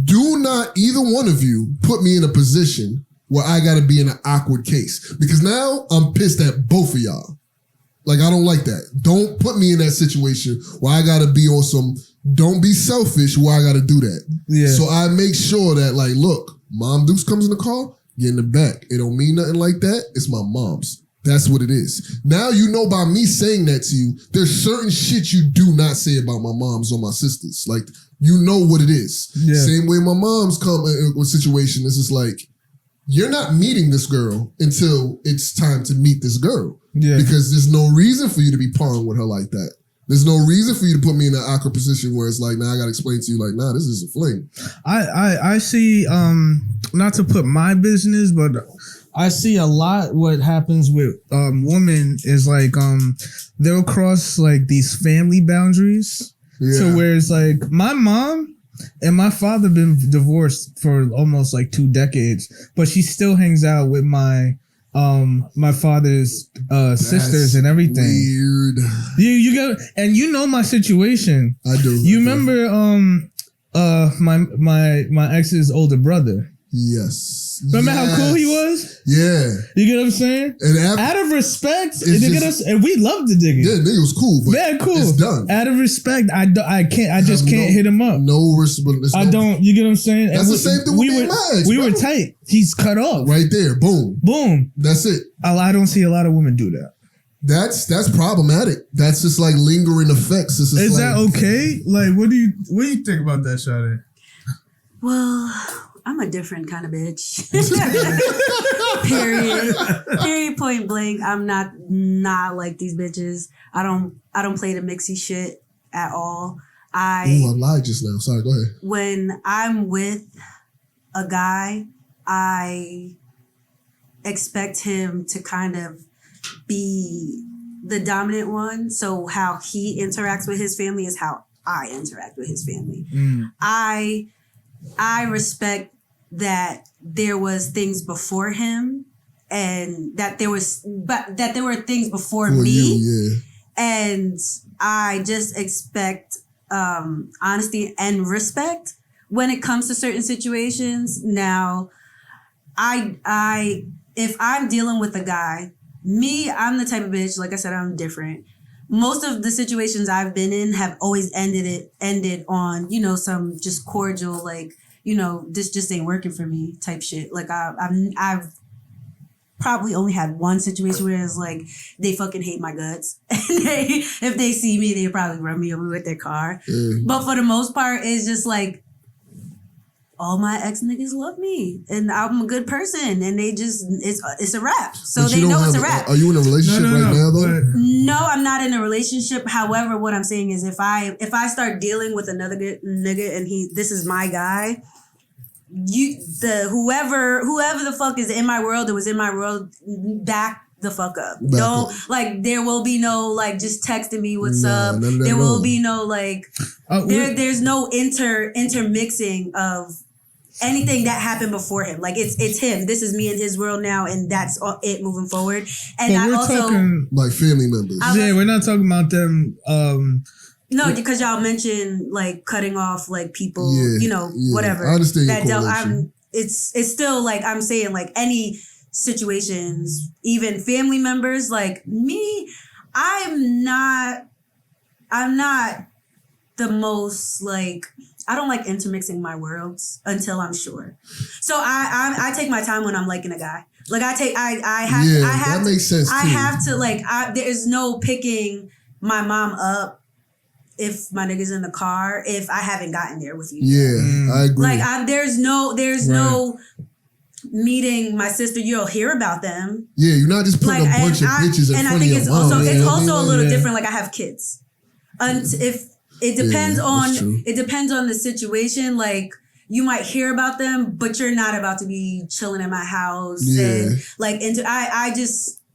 do not either one of you put me in a position where I gotta be in an awkward case. Because now I'm pissed at both of y'all. Like I don't like that. Don't put me in that situation where I gotta be on some don't be selfish where I gotta do that. Yeah. So I make sure that like, look, Mom Dukes comes in the car, get in the back. It don't mean nothing like that. It's my mom's. That's what it is. Now you know by me saying that to you, there's certain shit you do not say about my moms or my sisters. Like, you know what it is. Yeah. Same way my mom's come in a situation. It's just like, you're not meeting this girl until it's time to meet this girl. Yeah. Because there's no reason for you to be pawing with her like that. There's no reason for you to put me in an awkward position where it's like, now I gotta explain to you like, nah, this is a fling. I see, not to put my business, but I see a lot what happens with women is like they'll cross like these family boundaries to where it's like my mom and my father been divorced for almost like 2 decades, but she still hangs out with my father's sisters and everything. Weird. You got, and you know my situation. I do. You remember my ex's older brother. Yes. Remember how cool he was? Yeah. You get what I'm saying? And out of respect, and we loved the nigga. Yeah, nigga was cool. But yeah, cool. It's done. Out of respect, I just can't hit him up. No respect. I don't. You get what I'm saying? That's the same thing with me and my ex. We were tight. He's cut off. Right there. Boom. Boom. That's it. I don't see a lot of women do that. That's problematic. That's just like lingering effects. Is like, that okay? Like, what do you think about that, Shawty? Well, I'm a different kind of bitch. Period. Point blank. I'm not like these bitches. I don't play the mixy shit at all. I lied just now. Sorry, go ahead. When I'm with a guy, I expect him to kind of be the dominant one. So how he interacts with his family is how I interact with his family. I respect that there was things before him and that there were things before me. And I just expect honesty and respect when it comes to certain situations. Now, if I'm dealing with a guy, I'm the type of bitch, like I said, I'm different. Most of the situations I've been in have always ended on, some just cordial, like, this just ain't working for me type shit. Like I've probably only had one situation where it's like they fucking hate my guts. If they see me, they probably run me over with their car. But for the most part, it's just like all my ex niggas love me and I'm a good person and they just it's a wrap. So they know it's a wrap. Are you in a relationship right now though? No, I'm not in a relationship. However, what I'm saying is if I start dealing with another nigga and this is my guy, whoever the fuck is in my world that was in my world, back the fuck up. Like there will be no like just texting me what's up. There will be no like there's no intermixing of anything that happened before him. Like it's him. This is me in his world now, and that's it moving forward. And but we're talking like family members. We're not talking about them. No, because y'all mentioned like cutting off like people, whatever. I understand. It's still like I'm saying like any situations, even family members like me. I'm not the most like. I don't like intermixing my worlds until I'm sure. So I take my time when I'm liking a guy. Like I have that makes sense too. I have to like there's no picking my mom up if my nigga's in the car if I haven't gotten there with you. Yeah, I agree. Like there's no meeting my sister. You'll hear about them. Yeah, you're not just putting a bunch of bitches in front of your mom. And I think it's also a little different. Like I have kids. If it depends on the situation. Like you might hear about them, but you're not about to be chilling in my house and like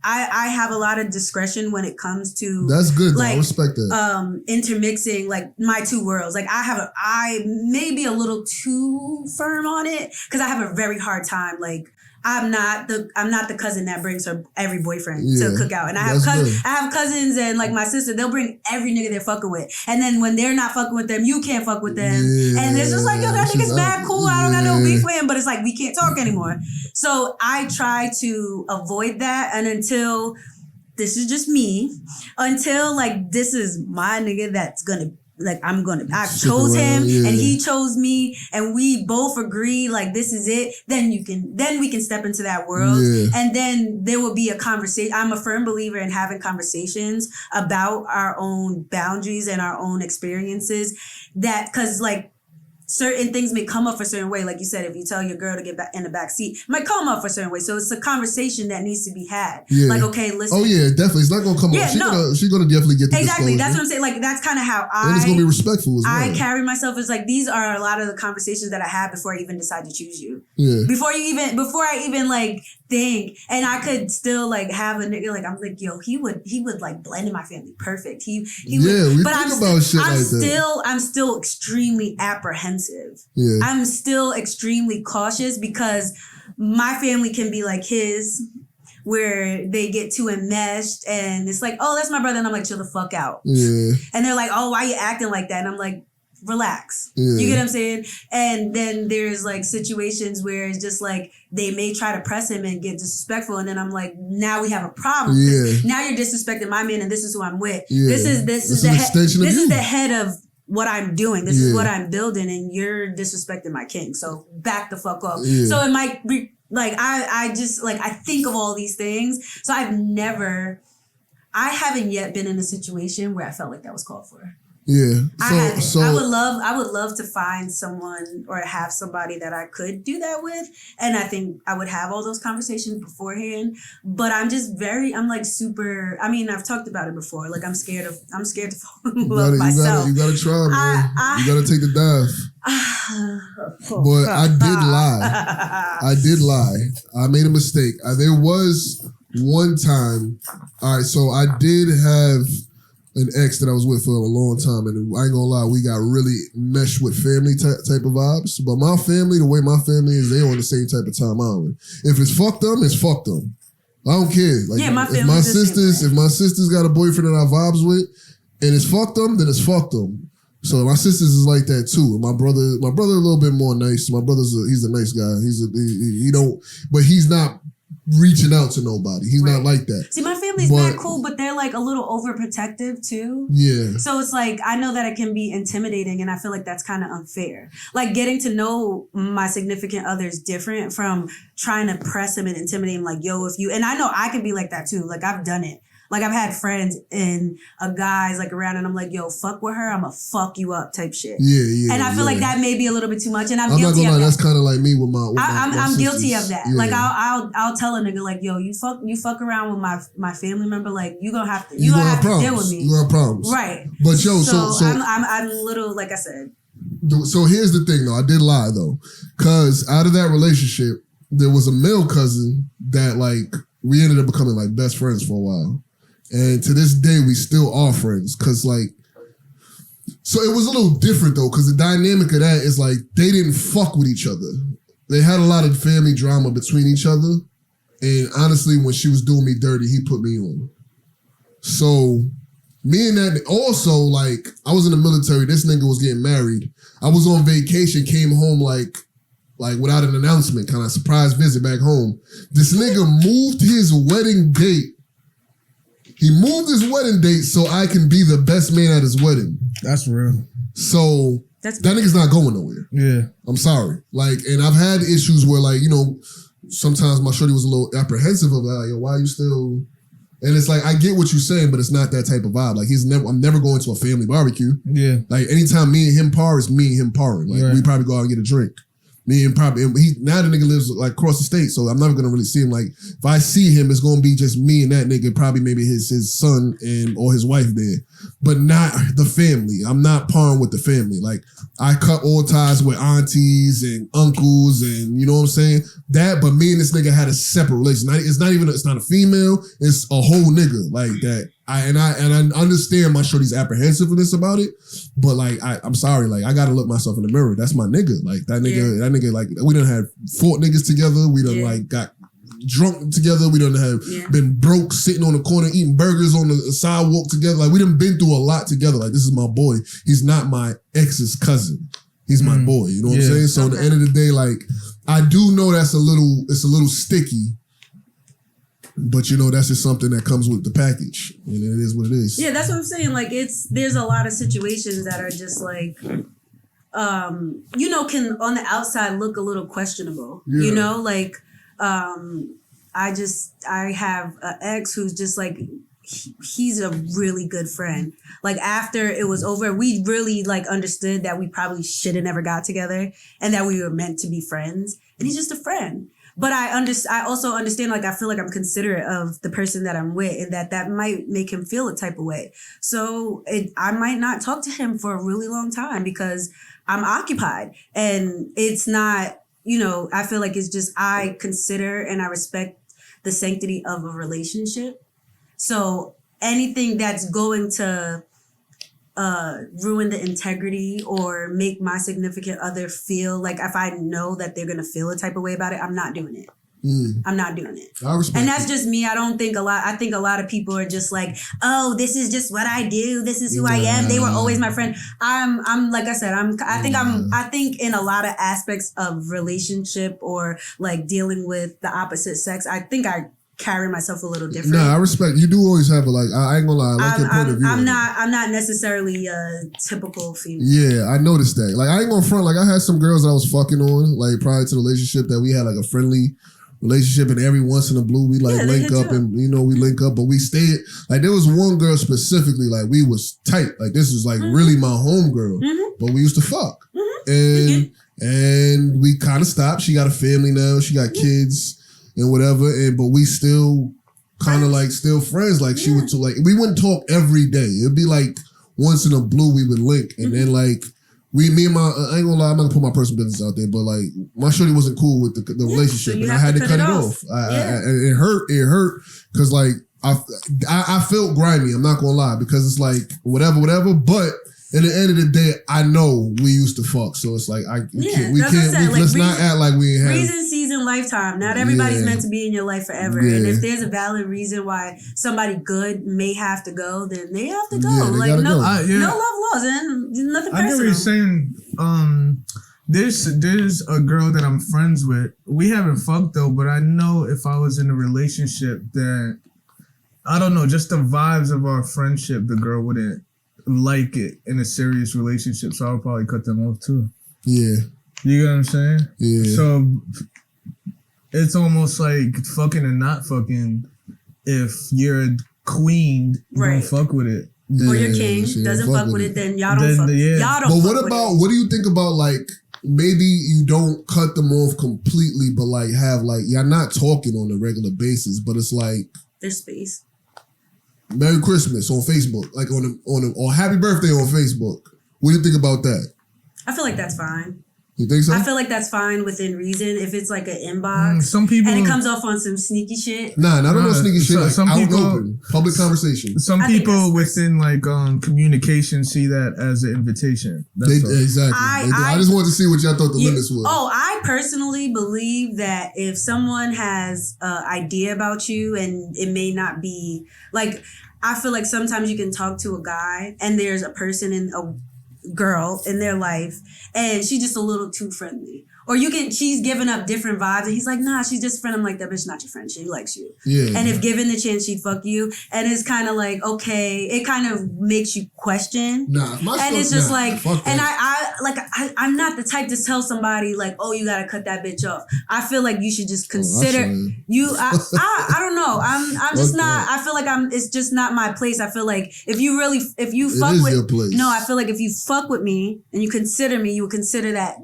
I have a lot of discretion when it comes to that's good. Like, I respect that. Intermixing like my two worlds. Like I may be a little too firm on it because I have a very hard time. Like I'm not the cousin that brings her every boyfriend to cook out. And I have cousins and like my sister, they'll bring every nigga they're fucking with. And then when they're not fucking with them, you can't fuck with them. And it's just like, yo, that nigga's mad cool. I don't got no beef with him, but it's like we can't talk anymore. So I try to avoid that. And until this is just me, until like this is my nigga that's gonna I chose him and he chose me and we both agree like this is it, then we can step into that world and then there will be a conversation. I'm a firm believer in having conversations about our own boundaries and our own experiences cause like certain things may come up a certain way. Like you said, if you tell your girl to get back in the back seat, it might come up a certain way. So it's a conversation that needs to be had. Yeah. Like, okay, listen. Oh yeah, definitely. It's not gonna come up. She's gonna definitely get the exactly. That's what I'm saying. Like that's kind of how and it's gonna be respectful as well. I carry myself as like these are a lot of the conversations that I had before I even decide to choose you. Yeah. Before I even like think, and I could still like have a nigga like I'm like yo he would like blend in my family perfect. He would. But I'm still extremely apprehensive. Yeah. I'm still extremely cautious because my family can be like his, where they get too enmeshed and it's like, oh, that's my brother. And I'm like, chill the fuck out. Yeah. And they're like, oh, why you acting like that? And I'm like, relax. Yeah. You get what I'm saying? And then there's like situations where it's just like, they may try to press him and get disrespectful. And then I'm like, now we have a problem. Yeah. Now you're disrespecting my man and this is who I'm with. Yeah. This is the head of what I'm doing. This is what I'm building and you're disrespecting my king. So back the fuck up. Yeah. So it might be like, I just like, I think of all these things. So I haven't yet been in a situation where I felt like that was called for. Yeah. I would love to find someone or have somebody that I could do that with. And I think I would have all those conversations beforehand. But I'm like super, I mean, I've talked about it before. Like I'm scared to fall in love myself. You gotta try, man. You gotta take the dive. But I did lie. I made a mistake. There was one time, all right, so I did have an ex that I was with for a long time, and I ain't gonna lie, we got really meshed with family type of vibes. But my family, the way my family is, they on the same type of time I'm on. If it's fuck them, it's fuck them. I don't care. Like, yeah, if my sisters got a boyfriend that I vibes with, and it's fuck them, then it's fuck them. So my sisters is like that too. And my brother a little bit more nice. My he's a nice guy. But he's not reaching out to nobody. He's not like that. See, my family's not cool, but they're like a little overprotective too. Yeah. So it's like, I know that it can be intimidating, and I feel like that's kind of unfair. Like getting to know my significant other is different from trying to press him and intimidate him. Like, yo, and I know I can be like that too. Like I've done it. Like I've had friends and a guy's like around and I'm like, yo, fuck with her, I'm gonna fuck you up type shit. Yeah. And I feel like that may be a little bit too much, and I'm not guilty gonna of lie, that. that's kind of like me with my I'm guilty of that. Yeah. Like I'll tell a nigga like, yo, you fuck around with my family member, like you gonna have to deal with me. You gonna have problems. Right. But yo, so I'm a little, like I said. So here's the thing though, I did lie though. Cause out of that relationship, there was a male cousin that like we ended up becoming like best friends for a while. And to this day, we still are friends. Cause like, so it was a little different though, cause the dynamic of that is like, they didn't fuck with each other. They had a lot of family drama between each other. And honestly, when she was doing me dirty, he put me on. So me and that, also like, I was in the military, this nigga was getting married. I was on vacation, came home like without an announcement, kind of surprise visit back home. This nigga moved his wedding date. He moved his wedding date so I can be the best man at his wedding. That's real. So that nigga's not going nowhere. Yeah. I'm sorry. Like, and I've had issues where like, you know, sometimes my shorty was a little apprehensive of like, yo, why are you still... And it's like, I get what you're saying, but it's not that type of vibe. Like I'm never going to a family barbecue. Yeah. Like anytime me and him par, it's me and him parring. Like we probably go out and get a drink. Now the nigga lives like across the state, so I'm never gonna really see him. Like if I see him, it's gonna be just me and that nigga, probably maybe his son or his wife there, but not the family. I'm not parring with the family. Like I cut all ties with aunties and uncles, and you know what I'm saying. But me and this nigga had a separate relationship. It's not a female. It's a whole nigga like that. I understand my shorty's apprehensiveness about it, but like I'm sorry, like I gotta look myself in the mirror. That's my nigga. Like that nigga, like we done had fought niggas together. We done like got drunk together. We done have been broke, sitting on the corner eating burgers on the sidewalk together. Like we done been through a lot together. Like this is my boy. He's not my ex's cousin. He's my boy. You know what I'm saying? So at the end of the day, like I do know it's a little sticky. But you know, that's just something that comes with the package. And it is what it is. Yeah, that's what I'm saying. Like there's a lot of situations that are just like, you know, can on the outside look a little questionable. Yeah. You know, like I have an ex who's just like, he's a really good friend. Like after it was over, we really like understood that we probably should have never got together and that we were meant to be friends. And he's just a friend. But I also understand, like, I feel like I'm considerate of the person that I'm with and that might make him feel a type of way. So I might not talk to him for a really long time because I'm occupied. And it's not, you know, I feel like it's just I consider and I respect the sanctity of a relationship. So anything that's going to ruin the integrity or make my significant other feel like if I know that they're gonna feel a type of way about it, I'm not doing it. I'm not doing it. I respect and that's just me. I think a lot of people are just like, oh, this is just what I do. This is who I am. They were always my friend. I'm like I said, I think in a lot of aspects of relationship or like dealing with the opposite sex, I think I carry myself a little different. Nah, I respect. You do always have I ain't gonna lie. I like your point of view. I'm not necessarily a typical female. Yeah, I noticed that. Like I ain't gonna front. Like I had some girls that I was fucking on, like prior to the relationship that we had like a friendly relationship, and every once in a blue we like link up and we link up, but we stayed like there was one girl specifically like we was tight, like this was like really my home girl, but we used to fuck, and we kind of stopped. She got a family now, she got kids and whatever, but we still kind of like still friends. Like she would like we wouldn't talk every day. It'd be like once in a blue we would link, and then like. I ain't gonna lie, I'm not gonna put my personal business out there, but like my shorty wasn't cool with the relationship, so and I had to cut it off. It hurt because like I felt grimy. I'm not gonna lie, because it's like whatever. But at the end of the day, I know we used to fuck, so it's like let's not act like we ain't have reason, season, lifetime. Not everybody's meant to be in your life forever, and if there's a valid reason why somebody good may have to go, then they have to go. Like no love laws and nothing personal. I get what you're saying. There's a girl that I'm friends with. We haven't fucked though, but I know if I was in a relationship that I don't know, just the vibes of our friendship, the girl wouldn't like it in a serious relationship, so I would probably cut them off too. Yeah. You get what I'm saying? Yeah. So it's almost like fucking and not fucking. If you're a queen, don't fuck with it. Or your king doesn't fuck with it, then y'all don't fuck. Y'all don't. But what do you think about like maybe you don't cut them off completely, but like have like you're not talking on a regular basis, but it's like there's space. Merry Christmas on Facebook, like or Happy Birthday on Facebook. What do you think about that? I feel like that's fine. You think so? I feel like that's fine within reason. If it's like an inbox, some people, and it comes off on some sneaky shit. Nah, not on sneaky shit. Like some out people, open, public conversation. Some people within like communication see that as an invitation. Exactly. I just wanted to see what y'all thought the limits was. Oh, I personally believe that if someone has an idea about you and it may not be like, I feel like sometimes you can talk to a guy and there's a person in a girl in their life and she's just a little too friendly, or she's giving up different vibes and he's like, nah, she's just a friend. I'm like, that bitch not your friend, she likes you. And if given the chance, she'd fuck you. And it's kind of like, okay, it kind of makes you question. And it's just like, and I'm not the type to tell somebody like, oh, you gotta cut that bitch off. I feel like you should just consider I don't know, I'm just not, I feel like it's just not my place. I feel like if you fuck with, no, I feel like if you fuck with me and you consider me, you would consider that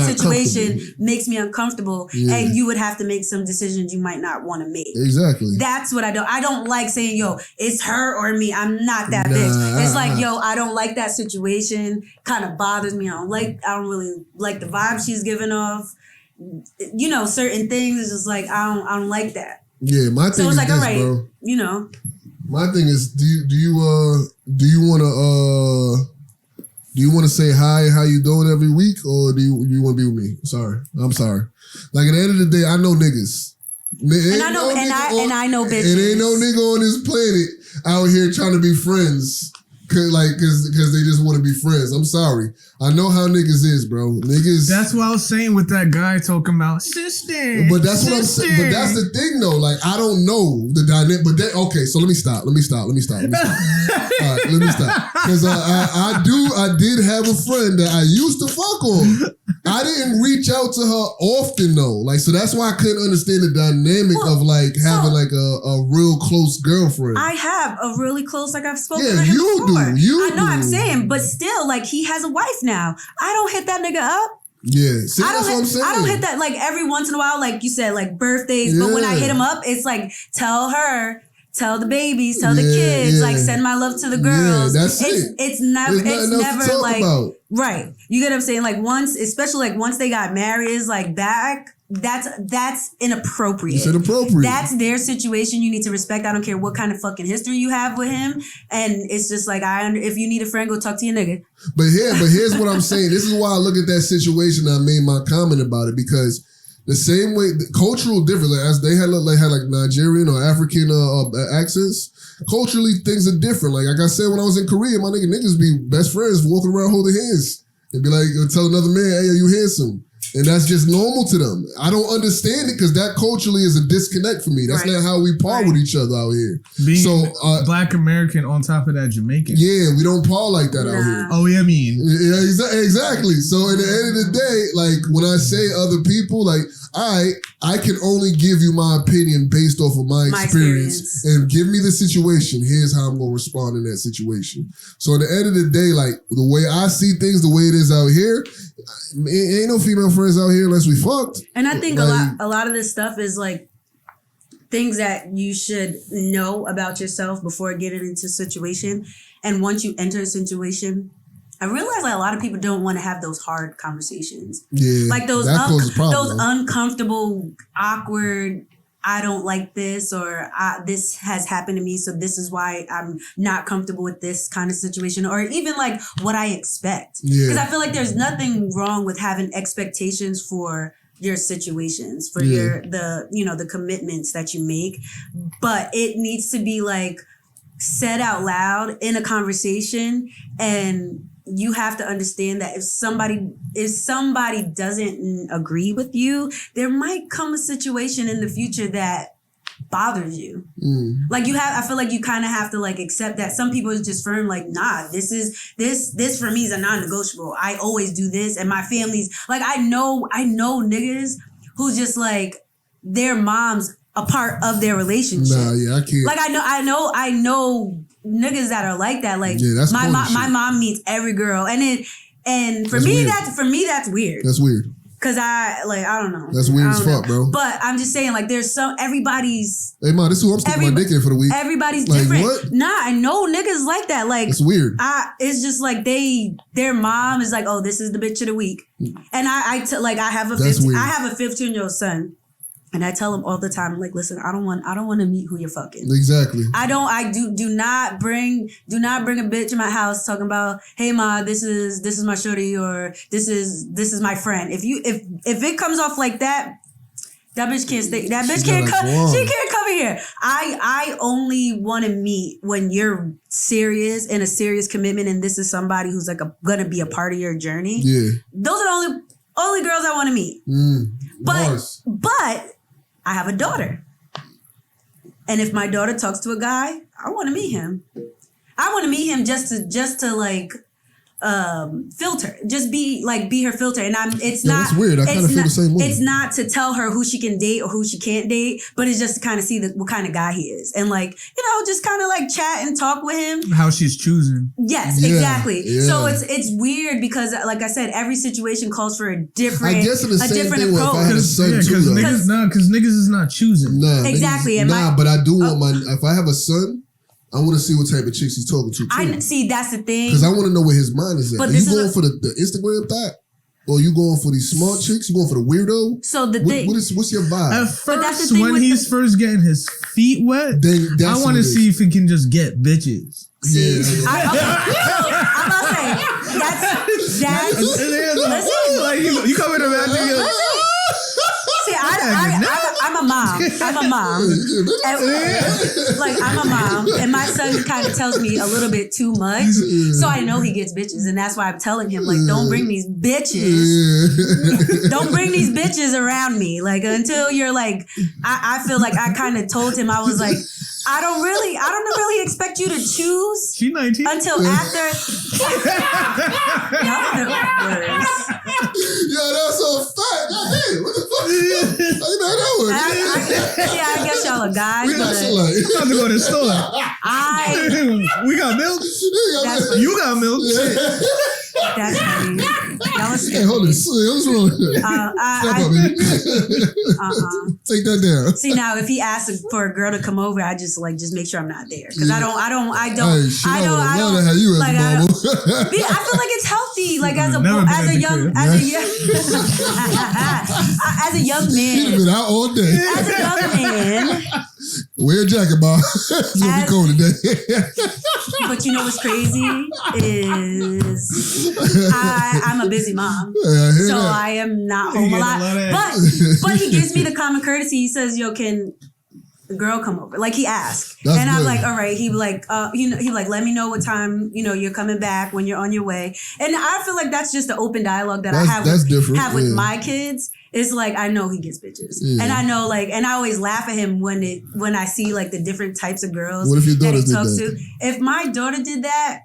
situation makes me uncomfortable, and you would have to make some decisions you might not want to make. Exactly. That's what I don't like saying, yo, it's her or me. I'm not that bitch. It's like, yo, I don't like that situation. Kind of bothers me. I don't really like the vibe she's giving off. You know, certain things is just like I don't like that. Yeah, my thing is like, this, all right, bro. You know. My thing is, do you want to say hi, how you doing every week, or do you want to be with me? I'm sorry. Like at the end of the day, I know niggas. I know bitches. It ain't no nigga on this planet out here trying to be friends. Cause they just want to be friends. I'm sorry. I know how niggas is, bro. Niggas. That's what I was saying with that guy talking about sister. But that's what I'm saying. But that's the thing, though. Like I don't know the dynamic. But okay, so let me stop. All right, let me stop. Because I did have a friend that I used to fuck on. I didn't reach out to her often though. Like, so that's why I couldn't understand the dynamic of like having like a real close girlfriend. I have a really close, like I've spoken to him before. I know, I'm saying, but still, like he has a wife now. I don't hit that nigga up. Yeah, see, that's what I'm saying. I don't hit that like every once in a while, like you said, like birthdays. But when I hit him up, it's like tell her. Tell the babies, tell the kids, like send my love to the girls. That's it. It's never like about. Right. You get what I'm saying? Like especially like once they got married, is like that's inappropriate. It's inappropriate. That's their situation. You need to respect. I don't care what kind of fucking history you have with him. And it's just like if you need a friend, go talk to your nigga. But here's what I'm saying. This is why I look at that situation. I made my comment about it because. The same way, cultural difference, like, as they had like Nigerian or African accents, culturally things are different. Like I said, when I was in Korea, my niggas be best friends walking around holding hands. They'd be like, tell another man, hey, are you handsome? And that's just normal to them. I don't understand it because that culturally is a disconnect for me. That's not how we par with each other out here. Being Black American on top of that Jamaican. Yeah, we don't par like that out here. Oh, yeah, I mean. Yeah, exactly. So at the end of the day, like when I say other people, like, I can only give you my opinion based off of my experience and give me the situation. Here's how I'm going to respond in that situation. So at the end of the day, like the way I see things, the way it is out here, ain't no female friends out here unless we fucked. And I think a lot of this stuff is like things that you should know about yourself before getting into a situation. And once you enter a situation, I realize like a lot of people don't want to have those hard conversations. Yeah, like those uncomfortable, awkward, I don't like this, or this has happened to me, so this is why I'm not comfortable with this kind of situation, or even like what I expect. Because I feel like there's nothing wrong with having expectations for your situations, for the commitments that you make, but it needs to be like said out loud in a conversation. And you have to understand that if somebody doesn't agree with you, there might come a situation in the future that bothers you. Like I feel like you kind of have to like accept that some people is just firm, like, nah, this for me is a non-negotiable. I always do this, and my family's like, I know niggas who's just like their mom's a part of their relationship. Nah, yeah, I can't. Like I know niggas that are like that. Like my mom meets every girl, and for me that's weird. That's weird. Cause I don't know. That's weird as fuck, bro. But I'm just saying, like, there's everybody's. Hey, man, this is who I'm sticking my dick in for the week. Everybody's like, different. What? Nah, I know niggas like that. Like, it's weird. It's just like their mom is like, oh, this is the bitch of the week, and I have a 15-year-old son. And I tell him all the time, like, listen, I don't want to meet who you're fucking. Exactly. Do not bring a bitch in my house talking about, hey ma, this is my shorty, or this is my friend. If it comes off like that, that bitch can't stay. That bitch can't come. She can't come in here. I only want to meet when you're serious in a serious commitment, and this is somebody who's like gonna be a part of your journey. Yeah. Those are the only girls I want to meet. But I have a daughter. And if my daughter talks to a guy, I want to meet him. I want to meet him just to like filter. Just be her filter. And it's not. That's weird. I kind of feel the same way. It's not to tell her who she can date or who she can't date, but it's just to kind of see what kind of guy he is. And like, just kind of like chat and talk with him. How she's choosing. Yes, exactly. Yeah. So it's weird because, like I said, every situation calls for a different approach. Because niggas is not choosing. Nah, exactly. But I do want if I have a son, I want to see what type of chicks he's talking to. I see, that's the thing. Because I want to know where his mind is at. Are you going for the Instagram thought? Or you going for these smart chicks? You going for the weirdo? So the thing. What's your vibe? At first, when he's first getting his feet wet, I want to see if he can just get bitches. Yeah. I'm about to say, that's like you come in a man nigga. See, I'm a mom. I'm a mom. I'm a mom. And my son kind of tells me a little bit too much. So I know he gets bitches. And that's why I'm telling him, like, don't bring these bitches. Don't bring these bitches around me. Like, until you're like, I feel like I kind of told him, I was like, I don't really expect you to choose. She 19. Until after. Yo, that's so fat. Hey, what the fuck? I know that one. I guess y'all are guys. We about to go to the store. We got milk. You got milk. That's funny. Hey, hold on. What's wrong with that? Step up, baby. Take that down. See, now if he asks for a girl to come over, I just make sure I'm not there because I don't. Hey, I love to have you as a mama. I feel like it's healthy. Like as a young man. She's been out all day. As a young man. Wear a jacket, Bob. It's gonna be cold today. But you know what's crazy is I'm a busy mom, so I am not home a lot. But he gives me the common courtesy. He says, "Yo, the girl come over. Like he asked. That's and I'm good. like, all right. He like, he like, let me know what time, you're coming back when you're on your way. And I feel like that's just the open dialogue that I have with my kids. It's like, I know he gets bitches. Yeah. And I know and I always laugh at him when I see like the different types of girls what if your daughter that he did talks that? to. If my daughter did that,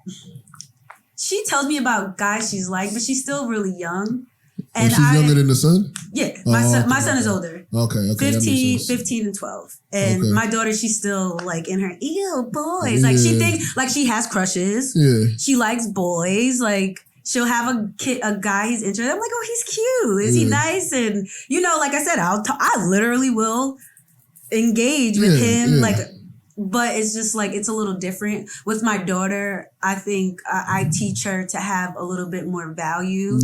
she tells me about guys she's like, but she's still really young. And she's younger than the son? Yeah. My son is older. Okay. 15 and 12. And my daughter, she's still like in her, ew, boys. Like she thinks, like she has crushes. Yeah. She likes boys. Like she'll have a guy he's interested in. I'm like, oh, he's cute. Is he nice? And, like I said, I literally will engage with him. Like, but it's just like, it's a little different. With my daughter, I think I teach her to have a little bit more value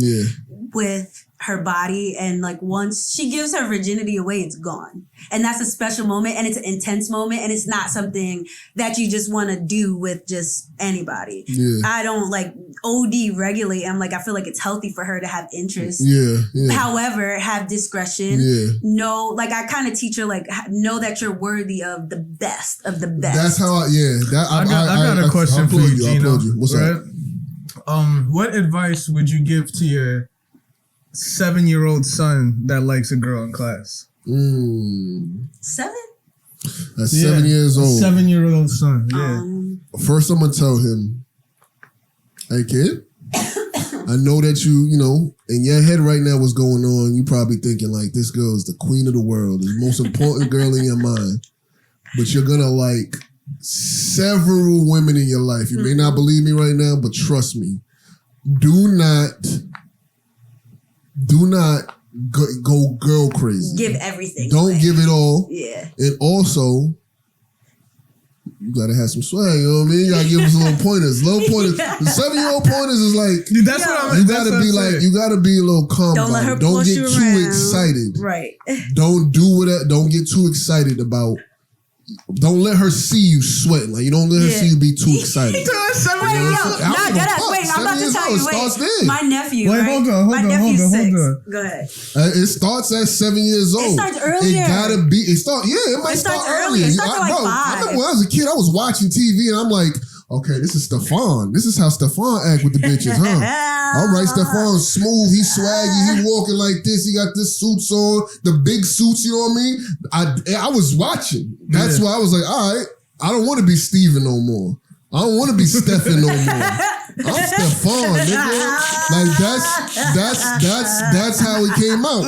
with her body. And like once she gives her virginity away, it's gone. And that's a special moment and it's an intense moment. And it's not something that you just want to do with just anybody. Yeah. I don't like OD regulate. I'm like, I feel like it's healthy for her to have interest. Yeah. However, have discretion. Yeah. Know, like I kind of teach her, like, know that you're worthy of the best of the best. That's how I got a question for you, Gino. What's up? What advice would you give to your 7-year-old son that likes a girl in class? 7? At 7 years old. 7-year-old son, yeah. First, I'm going to tell him, hey, kid, I know that in your head right now what's going on, you probably thinking like, this girl is the queen of the world, the most important girl in your mind. But you're going to like several women in your life. You may not believe me right now, but trust me. Do not go girl crazy. Give everything. Don't give it all. Yeah. And also, you gotta have some swag. You know what I mean? You gotta give them some little pointers. Little pointers. The 7-year-old pointers is like, that's what I'm. You gotta be like, you gotta be a little calm. Don't let her Don't push get you too around. excited. Right. Don't get too excited about. Don't let her see you sweating. Like, you don't let her see you be too excited. I'm about to tell you. Wait, my nephew. Wait, hold on. My nephew's 6. Go ahead. It starts at 7 years old. It starts earlier. It gotta be. It might start earlier. It starts at like 5. I remember when I was a kid, I was watching TV and I'm like, okay, this is Stefon. This is how Stefon act with the bitches, huh? All right, Stefon's smooth. He's swaggy. He walking like this. He got this suits on, the big suits. You know what I mean? I was watching. That's why I was like, all right, I don't want to be Steven no more. I don't want to be Stefon no more. I'm Stefon, nigga. Like that's how it came out.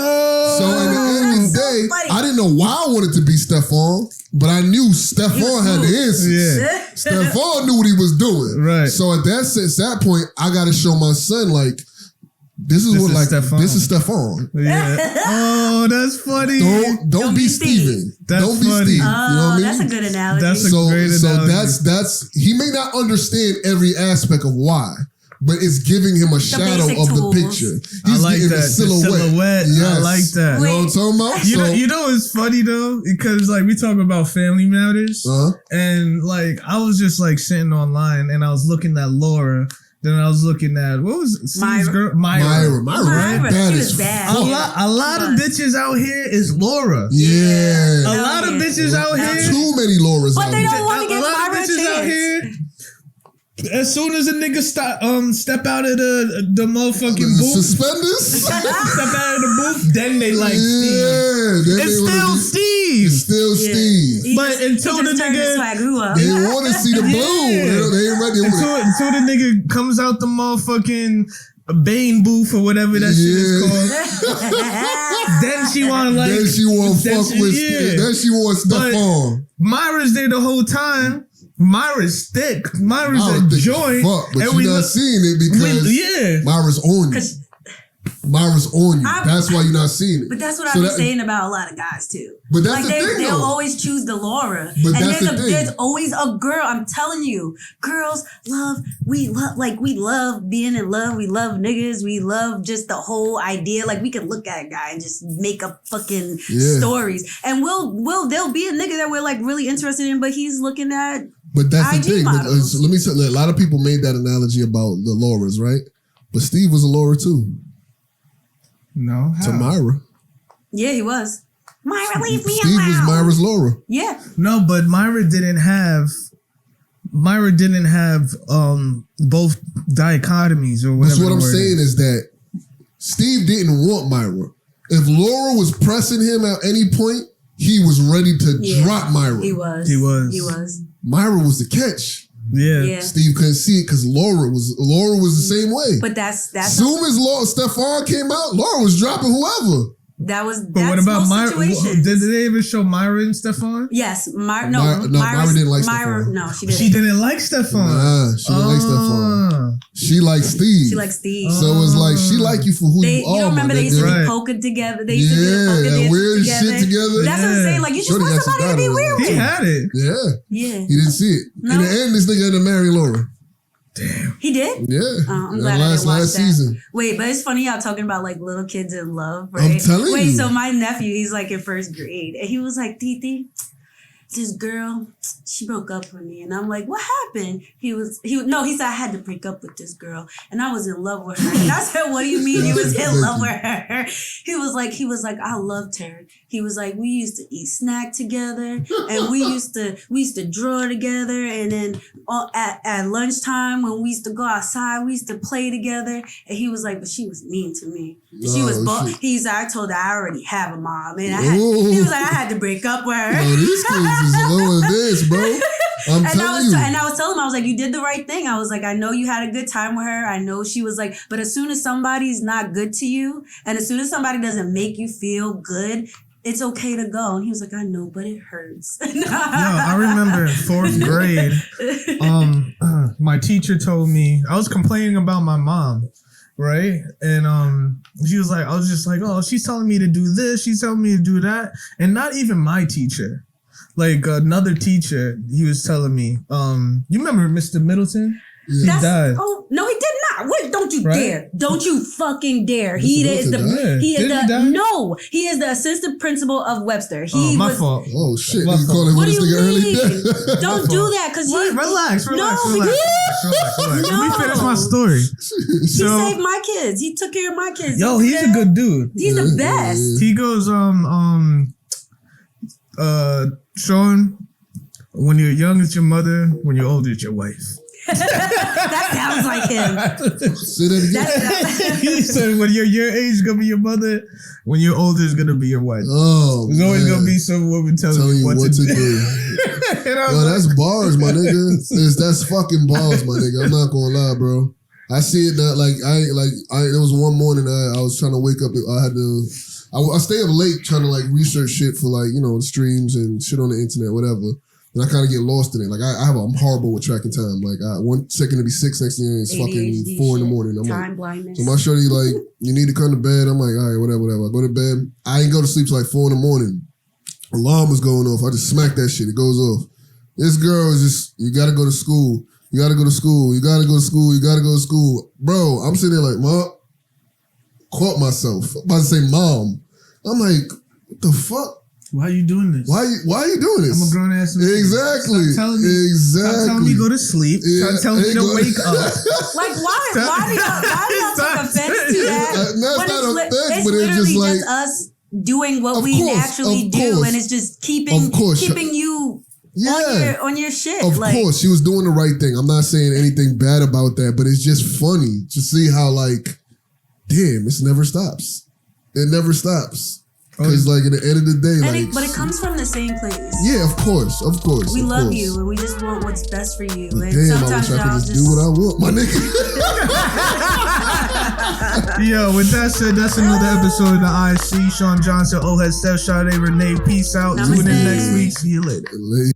So at the end of the day, I didn't know why I wanted to be Stefon, but I knew Stefon had the answers. Yeah. Stefon knew what he was doing. Right. So at that point, I got to show my son like, this is Stefon. Yeah. Oh, that's funny. Don't be Steven. Don't be Steve. You know what I mean? That's a good analogy. That's a great analogy. So that's he may not understand every aspect of why, but it's giving him a shadow of the picture. He's getting the silhouette. Yes. I like that. You know what I'm talking about? You know it's funny though, because like we talk about family matters, and like I was just like sitting online and I was looking at Laura. Then I was looking at what was Steve's girl? Myra. Right? That she is was bad. A lot of bitches out here is Laura. Yeah. A lot of bitches out here. Too many Lauras but out they here. don't want to get a lot of Myra a bitches out chance. here. As soon as a nigga step out of the motherfucking booth, suspenders, step out of the booth, then they like Steve. It's still Steve. But until the nigga, they want to see the blue. They ain't ready. Until the nigga comes out the motherfucking Bane booth or whatever that shit is called. Then she want like. Then she want fuck with. Then she want Stefon. Myra's there the whole time. Myra's thick. Myra's a joint. Fuck, but you're not seeing it because Myra's on you. Myra's on you. That's why you're not seeing it. But that's what I've been saying about a lot of guys too. But that's the thing, they'll always choose the Laura. But and that's the thing. There's always a girl. I'm telling you, girls we love being in love. We love niggas. We love just the whole idea. Like we can look at a guy and just make up fucking stories. And there'll be a nigga that we're like really interested in, but he's looking at. But that's IG the thing. Let me tell you, a lot of people made that analogy about the Lauras, right? But Steve was a Laura too. No. To Myra. Yeah, he was. Myra, leave me Steve alone. was Myra's Laura. Yeah. No, but Myra didn't have both dichotomies or whatever. That's what I'm the word saying is that Steve didn't want Myra. If Laura was pressing him at any point, he was ready to drop Myra. He was. Myra was the catch. Yeah. Steve couldn't see it because Laura was the same way. But that's soon as Stefon came out, Laura was dropping whoever. That's what about Myra? Situations. Did they even show Myra and Stefon? Yes, Myra didn't like Stefon. No, she didn't. She didn't like Stefon. Nah, she didn't like Stefon. She liked Steve. She liked Steve. So it's like she like you for who you are. You don't remember they used to be poking together. They used to do the poker dances weird together. shit together. That's what I'm saying. Like you just want somebody to be weird with. He had it. Yeah. He didn't see it. No. In the end, this nigga ended up marrying Laura. Damn. He did? Yeah. I'm glad I didn't watch that. Season. Wait, but it's funny y'all talking about like little kids in love, right? I'm telling you. Wait, so my nephew, he's like in first grade, and he was like, Titi, this girl, she broke up with me. And I'm like, what happened? He said I had to break up with this girl and I was in love with her. And I said, what do you mean you was in love with her? He was like, I loved her. He was like, we used to eat snack together and we used to draw together. And then at lunchtime when we used to go outside, we used to play together. And he was like, but she was mean to me. She was I told her I already have a mom. And he was like, I had to break up with her. Yo, these kids is low in this, bro. And I was telling him, I was like, you did the right thing. I was like, I know you had a good time with her. I know she was like, but as soon as somebody's not good to you, and as soon as somebody doesn't make you feel good, it's okay to go. And he was like, I know, but it hurts. No, I remember in fourth grade, my teacher told me, I was complaining about my mom, right? And she was like, I was just like, oh, she's telling me to do this, she's telling me to do that. And not even my teacher. Like another teacher, he was telling me, you remember Mr. Middleton? He died. Oh, no, he did not. Wait, don't you dare. Don't you fucking dare. He is the assistant principal of Webster. My fault. Oh shit, you calling what do you early mean? Don't do that because Relax. Let me finish my story. He saved my kids. He took care of my kids. Yo, he's a good dude. He's the best. He goes, Sean, when you're young, it's your mother. When you're old, it's your wife. That sounds like him. Say that again. He said, when you're your age, it's gonna be your mother. When you're older, it's gonna be your wife. Oh, there's always gonna be some woman telling you what to do. Yo, that's bars, my nigga. That's fucking bars, my nigga. I'm not gonna lie, bro. I see it that there was one morning I was trying to wake up. I stay up late trying to like research shit for like, you know, streams and shit on the internet, whatever. And I kind of get lost in it. Like I'm horrible with tracking time. Like 1 second to be 6, next thing it's fucking 4 in the morning. I'm time like, blindness. so my shorty like, you need to come to bed. I'm like, all right, whatever. I go to bed. I ain't go to sleep till like 4 in the morning. Alarm was going off. I just smacked that shit. It goes off. This girl is just, you gotta go to school. You gotta go to school. You gotta go to school. You gotta go to school. Bro, I'm sitting there like, Mom, caught myself. I'm about to say mom. I'm like, what the fuck? Why are you doing this? Why are you doing this? I'm a grown ass man. Exactly. Stop telling me to go to sleep. Stop telling me to wake up. Like why do y'all take offense to that? That's not offense, but it's it's just like us doing what we naturally do, and it's just keeping you on your shit. Of course, she was doing the right thing. I'm not saying anything bad about that, but it's just funny to see how like, damn, this never stops. It never stops. Because like at the end of the day, but it comes from the same place. Yeah, of course. We love you, and we just want what's best for you. But and damn, sometimes I wish I could just do what I want, my nigga. Yo, with that said, that's another episode of the IC. Sean Johnson, Ohead, Steph, Sade, Renee. Peace out. Namaste. Tune in next week. See you later.